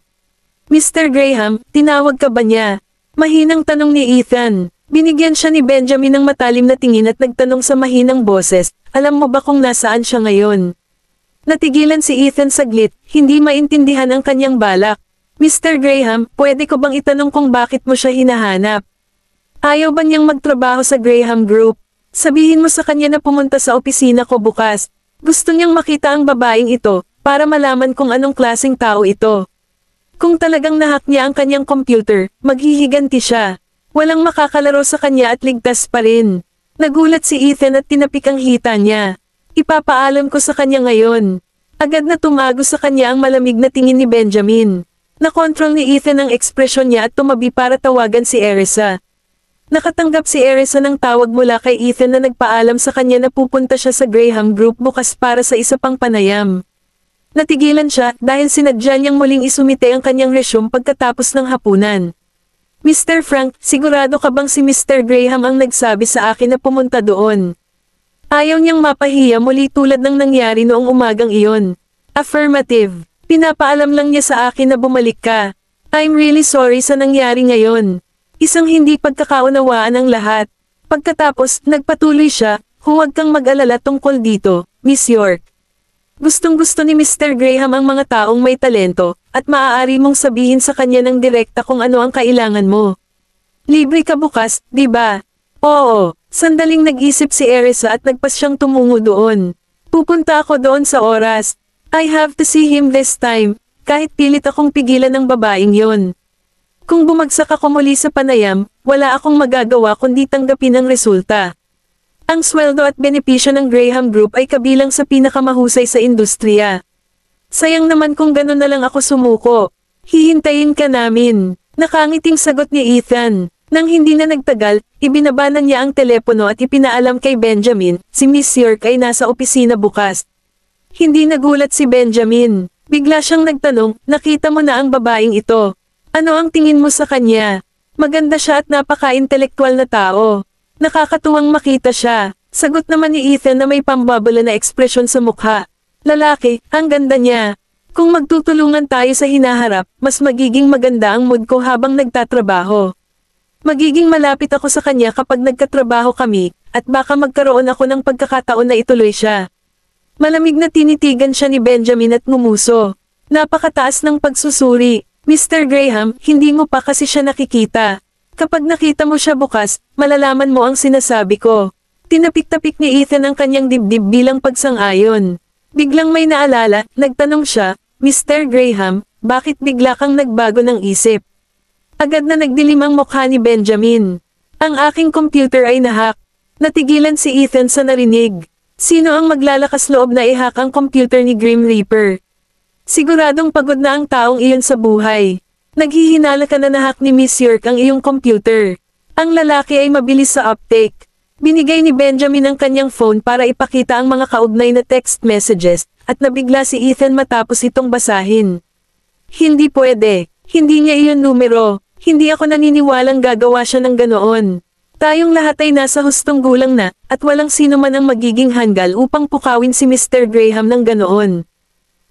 Mr. Graham, tinawag ka ba niya? Mahinang tanong ni Ethan. Binigyan siya ni Benjamin ng matalim na tingin at nagtanong sa mahinang boses, alam mo ba kung nasaan siya ngayon? Natigilan si Ethan saglit, hindi maintindihan ang kanyang balak. Mr. Graham, pwede ko bang itanong kung bakit mo siya hinahanap? Ayaw ba niyang magtrabaho sa Graham Group? Sabihin mo sa kanya na pumunta sa opisina ko bukas. Gusto niyang makita ang babaeng ito, para malaman kung anong klaseng tao ito. Kung talagang nahack niya ang kanyang computer, maghihiganti siya. Walang makakalaro sa kanya at ligtas pa rin. Nagulat si Ethan at tinapik ang hita niya. Ipapaalam ko sa kanya ngayon. Agad na tumago sa kanya ang malamig na tingin ni Benjamin. Nakontrol ni Ethan ang ekspresyon niya at tumabi para tawagan si Erisa. Nakatanggap si Erisa ng tawag mula kay Ethan na nagpaalam sa kanya na pupunta siya sa Graham Group bukas para sa isa pang panayam. Natigilan siya dahil sinadya niyang muling isumite ang kanyang resume pagkatapos ng hapunan. Mr. Frank, sigurado ka bang si Mr. Graham ang nagsabi sa akin na pumunta doon? Ayaw niyang mapahiya muli tulad ng nangyari noong umagang iyon. Affirmative. Pinapaalam lang niya sa akin na bumalik ka. I'm really sorry sa nangyari ngayon. Isang hindi pagkakaunawaan ang lahat. Pagkatapos, nagpatuloy siya, huwag kang mag-alala tungkol dito, Miss York. Gustong-gusto ni Mr. Graham ang mga taong may talento, at maaari mong sabihin sa kanya ng direkta kung ano ang kailangan mo. Libre ka bukas, di ba? Oo, sandaling nag-isip si Erisa at nagpas siyang tumungo doon. Pupunta ako doon sa oras. I have to see him this time, kahit pilit akong pigilan ng babaeng yon. Kung bumagsak ako muli sa panayam, wala akong magagawa kundi tanggapin ang resulta. Ang sweldo at benepisyo ng Graham Group ay kabilang sa pinakamahusay sa industriya. Sayang naman kung gano'n na lang ako sumuko. Hihintayin ka namin. Nakangiting sagot ni Ethan. Nang hindi na nagtagal, ibinabanan niya ang telepono at ipinaalam kay Benjamin, si Miss York ay nasa opisina bukas. Hindi nagulat si Benjamin. Bigla siyang nagtanong, nakita mo na ang babaeng ito. Ano ang tingin mo sa kanya? Maganda siya at napaka-intelektual na tao. Nakakatuwang makita siya. Sagot naman ni Ethan na may pambabala na ekspresyon sa mukha. Lalaki, ang ganda niya. Kung magtutulungan tayo sa hinaharap, mas magiging maganda ang mood ko habang nagtatrabaho. Magiging malapit ako sa kanya kapag nagkatrabaho kami, at baka magkaroon ako ng pagkakataon na ituloy siya. Malamig na tinitigan siya ni Benjamin at ngumuso. Napakataas ng pagsusuri. Mr. Graham, hindi mo pa kasi siya nakikita. Kapag nakita mo siya bukas, malalaman mo ang sinasabi ko. Tinapik-tapik ni Ethan ang kanyang dibdib bilang pagsang-ayon. Biglang may naalala, nagtanong siya, Mr. Graham, bakit bigla kang nagbago ng isip? Agad na nagdilim ang mukha ni Benjamin. Ang aking computer ay nahack. Natigilan si Ethan sa narinig. Sino ang maglalakas loob na i-hack ang computer ni Grim Reaper? Siguradong pagod na ang taong iyon sa buhay. Naghihinala ka na na-hack ni Miss York ang iyong computer. Ang lalaki ay mabilis sa uptake. Binigay ni Benjamin ang kanyang phone para ipakita ang mga kaugnay na text messages, at nabigla si Ethan matapos itong basahin. Hindi pwede. Hindi niya iyon numero. Hindi ako naniniwalang gagawa siya ng ganoon. Tayong lahat ay nasa hustong gulang na, at walang sino man ang magiging hanggal upang pukawin si Mr. Graham ng ganoon.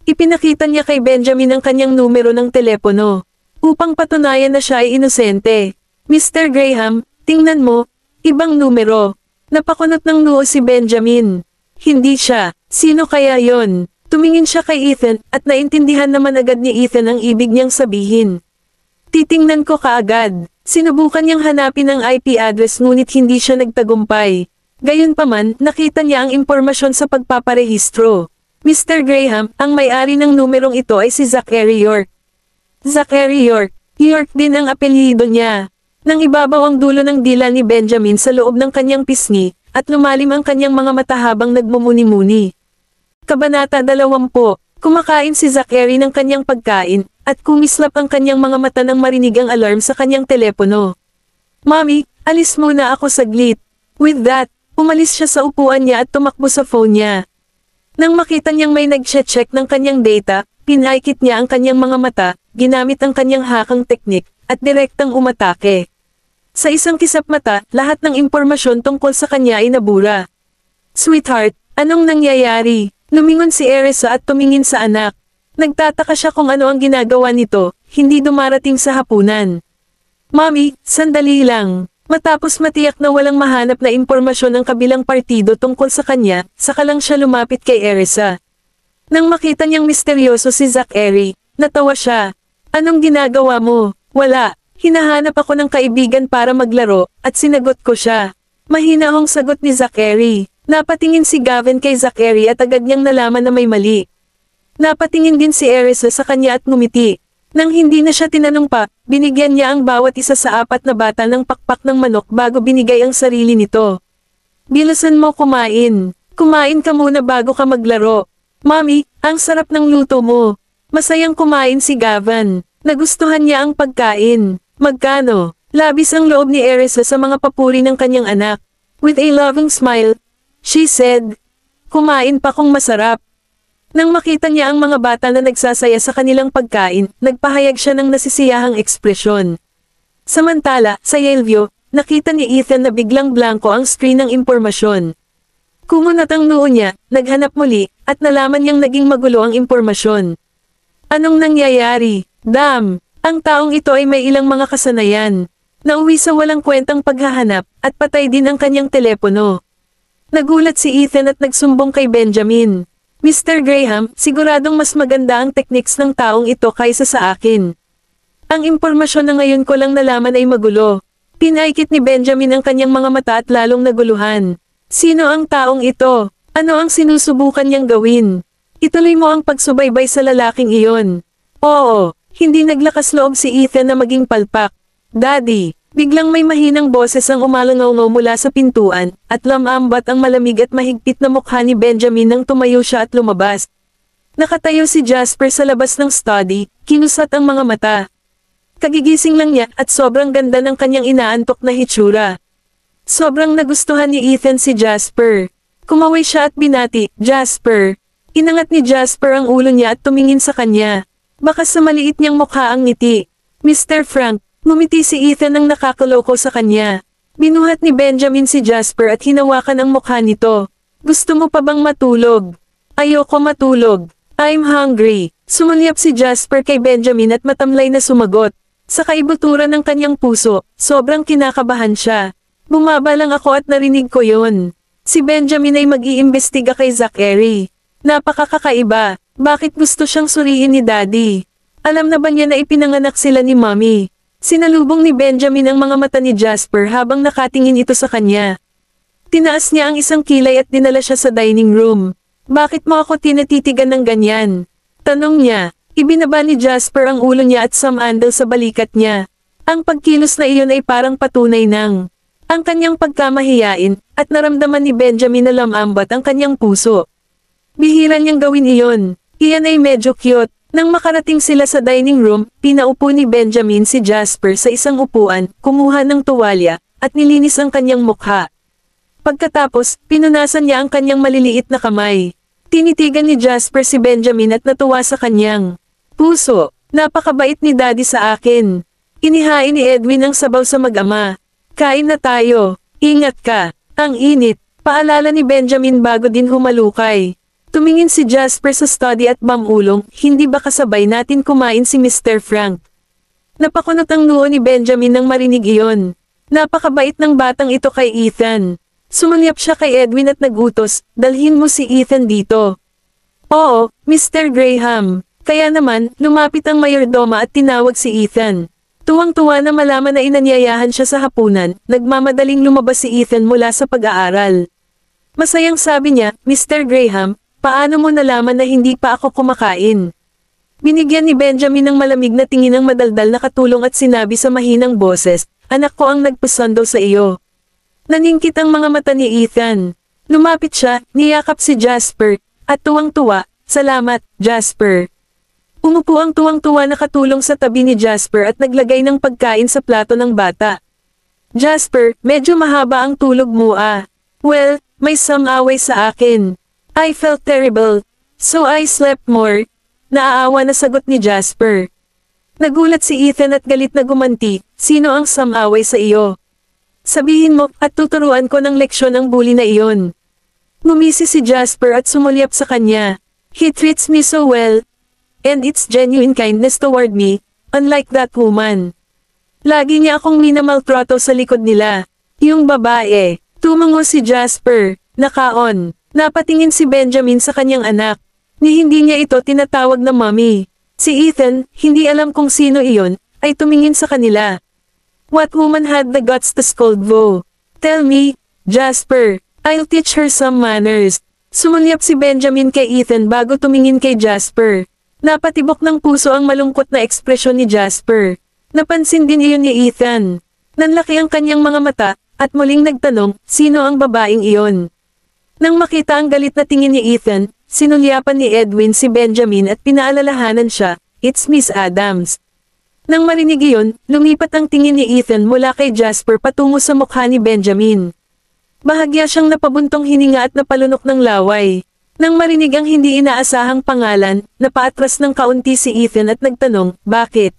Ipinakita niya kay Benjamin ang kanyang numero ng telepono, upang patunayan na siya ay inosente. Mr. Graham, tingnan mo, ibang numero. Napakunot ng noo si Benjamin. Hindi siya. Sino kaya yon? Tumingin siya kay Ethan, at naintindihan naman agad ni Ethan ang ibig niyang sabihin. Titingnan ko kaagad. Sinubukan niyang hanapin ang IP address ngunit hindi siya nagtagumpay. Gayunpaman, nakita niya ang impormasyon sa pagpaparehistro. Mr. Graham, ang may-ari ng numerong ito ay si Zachary York. Zachary York. York din ang apelyido niya. Nang ibabaw ang dulo ng dila ni Benjamin sa loob ng kanyang pisngi, at lumalim ang kanyang mga mata habang nagmumuni-muni. Kabanata 20. Kumakain si Zachary ng kanyang pagkain, at kumislap ang kanyang mga mata nang marinig ang alarm sa kanyang telepono. Mommy, alis muna ako saglit. With that, umalis siya sa upuan niya at tumakbo sa phone niya. Nang makita niyang may nag-check ng kanyang data, pinaikit niya ang kanyang mga mata, ginamit ang kanyang hakang teknik, at direktang umatake. Sa isang kisap mata, lahat ng impormasyon tungkol sa kanya ay nabura. Sweetheart, anong nangyayari? Lumingon si Erisa at tumingin sa anak. Nagtataka siya kung ano ang ginagawa nito, hindi dumarating sa hapunan. Mommy, sandali lang. Matapos matiyak na walang mahanap na impormasyon ng kabilang partido tungkol sa kanya, saka lang siya lumapit kay Erisa. Nang makita niyang misteryoso si Zachary, natawa siya. Anong ginagawa mo? Wala. Hinahanap ako ng kaibigan para maglaro, at sinagot ko siya. Mahina ang sagot ni Zachary. Napatingin si Gavin kay Zachary at agad niyang nalaman na may mali. Napatingin din si Erisa sa kanya at ngumiti. Nang hindi na siya tinanong pa, binigyan niya ang bawat isa sa 4 na bata ng pakpak ng manok bago binigay ang sarili nito. Bilisan mo kumain. Kumain ka muna bago ka maglaro. Mommy, ang sarap ng luto mo. Masayang kumain si Gavin. Nagustuhan niya ang pagkain. Magkano? Labis ang loob ni Erisa sa mga papuri ng kanyang anak. With a loving smile, she said, kumain pa kung masarap. Nang makita niya ang mga bata na nagsasaya sa kanilang pagkain, nagpahayag siya ng nasisiyahang ekspresyon. Samantala, sa Yellview, nakita ni Ethan na biglang blanko ang screen ng impormasyon. Kumunat ang noo niya, naghanap muli, at nalaman niyang naging magulo ang impormasyon. Anong nangyayari? Damn! Ang taong ito ay may ilang mga kasanayan. Nauwi sa walang kwentang paghahanap, at patay din ang kanyang telepono. Nagulat si Ethan at nagsumbong kay Benjamin. Mr. Graham, siguradong mas maganda ang techniques ng taong ito kaysa sa akin. Ang impormasyon na ngayon ko lang nalaman ay magulo. Pinaikit ni Benjamin ang kanyang mga mata at lalong naguluhan. Sino ang taong ito? Ano ang sinusubukan niyang gawin? Ituloy mo ang pagsubaybay sa lalaking iyon. Oo, hindi naglakas loob si Ethan na maging palpak. Daddy, biglang may mahinang boses ang umalangaw mula sa pintuan, at lamambat ang malamig at mahigpit na mukha ni Benjamin nang tumayo siya at lumabas. Nakatayo si Jasper sa labas ng study, kinusat ang mga mata. Kagigising lang niya at sobrang ganda ng kanyang inaantok na hitsura. Sobrang nagustuhan ni Ethan si Jasper. Kumaway siya at binati, Jasper. Inangat ni Jasper ang ulo niya at tumingin sa kanya. Baka sa maliit niyang mukha ang ngiti. Mr. Frank, ngumiti si Ethan nang nakakaloko sa kanya. Binuhat ni Benjamin si Jasper at hinawakan ang mukha nito. Gusto mo pa bang matulog? Ayoko matulog. I'm hungry. Sumulyap si Jasper kay Benjamin at matamlay na sumagot. Sa kaibuturan ng kanyang puso, sobrang kinakabahan siya. Bumaba lang ako at narinig ko yon. Si Benjamin ay mag-iimbestiga kay Zachary. Napakakakaiba. Bakit gusto siyang suriin ni Daddy? Alam na ba niya na ipinanganak sila ni Mommy? Sinalubong ni Benjamin ang mga mata ni Jasper habang nakatingin ito sa kanya. Tinaas niya ang isang kilay at dinala siya sa dining room. Bakit mo ako tinatitigan ng ganyan? Tanong niya. Ibinaba ni Jasper ang ulo niya at sumandal sa balikat niya. Ang pagkilos na iyon ay parang patunay ng ang kanyang pagkamahiyain, at naramdaman ni Benjamin na lamambat ang kanyang puso. Bihira niyang gawin iyon. Iyan ay medyo cute. Nang makarating sila sa dining room, pinaupo ni Benjamin si Jasper sa isang upuan, kumuha ng tuwalya, at nilinis ang kanyang mukha. Pagkatapos, pinunasan niya ang kanyang maliliit na kamay. Tinitigan ni Jasper si Benjamin at natuwa sa kanyang puso. Napakabait ni Daddy sa akin. Inihain ni Edwin ang sabaw sa mag-ama. Kain na tayo. Ingat ka. Ang init. Paalala ni Benjamin bago din humalukay. Tumingin si Jasper sa study at mamulong, hindi ba kasabay natin kumain si Mr. Frank? Napakunot ang noo ni Benjamin nang marinig iyon. Napakabait ng batang ito kay Ethan. Sumulyap siya kay Edwin at nagutos, dalhin mo si Ethan dito. Oo, Mr. Graham. Kaya naman, lumapit ang mayordoma at tinawag si Ethan. Tuwang-tuwa na malaman na inanyayahan siya sa hapunan, nagmamadaling lumabas si Ethan mula sa pag-aaral. Masayang sabi niya, Mr. Graham, paano mo nalaman na hindi pa ako kumakain? Binigyan ni Benjamin ng malamig na tingin ng madaldal na katulong at sinabi sa mahinang boses, anak ko ang nagpasando sa iyo. Naningkit ang mga mata ni Ethan. Lumapit siya, niyakap si Jasper, at tuwang-tuwa, salamat, Jasper. Umupo ang tuwang-tuwa na katulong sa tabi ni Jasper at naglagay ng pagkain sa plato ng bata. Jasper, medyo mahaba ang tulog mo ah. Well, may away sa akin. I felt terrible. So I slept more. Naaawa na sagot ni Jasper. Nagulat si Ethan at galit na gumanti, sino ang away sa iyo? Sabihin mo at tuturuan ko ng leksyon ang bully na iyon. Ngumisi si Jasper at sumulyap sa kanya. He treats me so well. And it's genuine kindness toward me, unlike that woman. Lagi niya akong minamaltrato sa likod nila. Yung babae, tumango si Jasper, nakaon. Napatingin si Benjamin sa kanyang anak. Ni hindi niya ito tinatawag na mommy. Si Ethan, hindi alam kung sino iyon, ay tumingin sa kanila. What woman had the guts to scold Vo? Tell me, Jasper, I'll teach her some manners. Sumulyap si Benjamin kay Ethan bago tumingin kay Jasper. Napatibok ng puso ang malungkot na ekspresyon ni Jasper. Napansin din iyon ni Ethan. Nanlaki ang kanyang mga mata, at muling nagtanong, sino ang babaeng iyon? Nang makita ang galit na tingin ni Ethan, sinulyapan ni Edwin si Benjamin at pinaalalahanan siya, it's Miss Adams. Nang marinig iyon, lumipat ang tingin ni Ethan mula kay Jasper patungo sa mukha ni Benjamin. Bahagya siyang napabuntong hininga at napalunok ng laway. Nang marinig ang hindi inaasahang pangalan, napaatras ng kaunti si Ethan at nagtanong, bakit?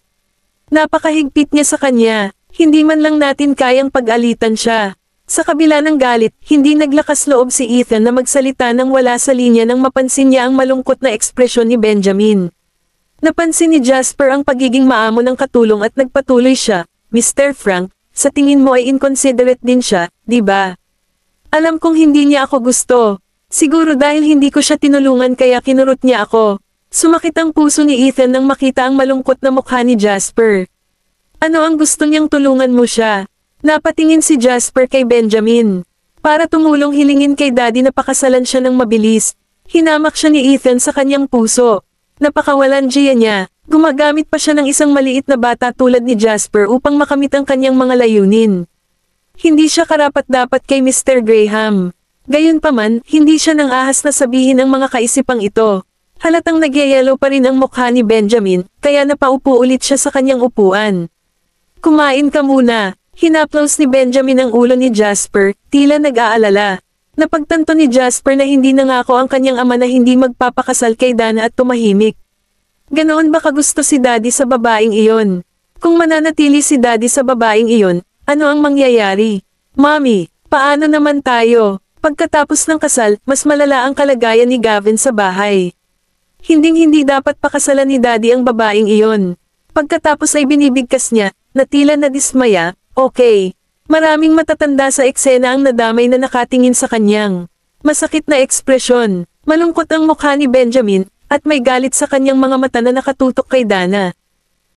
Napakahigpit niya sa kanya, hindi man lang natin kayang pag-alitan siya. Sa kabila ng galit, hindi naglakas loob si Ethan na magsalita nang wala sa linya nang mapansin niya ang malungkot na ekspresyon ni Benjamin. Napansin ni Jasper ang pagiging maamo ng katulong at nagpatuloy siya, Mr. Frank, sa tingin mo ay inconsiderate din siya, di ba? Alam kong hindi niya ako gusto. Siguro dahil hindi ko siya tinulungan kaya kinurot niya ako. Sumakit ang puso ni Ethan nang makita ang malungkot na mukha ni Jasper. Ano ang gusto niyang tulungan mo siya? Napatingin si Jasper kay Benjamin. Para tumulong hilingin kay Daddy na pakasalan siya ng mabilis. Hinamak siya ni Ethan sa kanyang puso. Napakawalan niya. Gumagamit pa siya ng isang maliit na bata tulad ni Jasper upang makamit ang kanyang mga layunin. Hindi siya karapat-dapat kay Mr. Graham. Gayunpaman, hindi siya nang ahas na sabihin ang mga kaisipang ito. Halatang nagyayelo pa rin ang mukha ni Benjamin, kaya napaupo ulit siya sa kanyang upuan. Kumain ka muna. Hinaplos ni Benjamin ang ulo ni Jasper, tila nag-aalala. Napagtanto ni Jasper na hindi nangako ang kanyang ama na hindi magpapakasal kay Dana at tumahimik. Ganoon ba kagusto si Daddy sa babaeng iyon? Kung mananatili si Daddy sa babaeng iyon, ano ang mangyayari? Mommy, paano naman tayo? Pagkatapos ng kasal, mas malala ang kalagayan ni Gavin sa bahay. Hinding-hindi dapat pakasalan ni Daddy ang babaeng iyon. Pagkatapos ay binibigkas niya, na tila nadismaya, okay. Maraming matatanda sa eksena ang nadamay na nakatingin sa kanyang masakit na ekspresyon. Malungkot ang mukha ni Benjamin, at may galit sa kanyang mga mata na nakatutok kay Dana.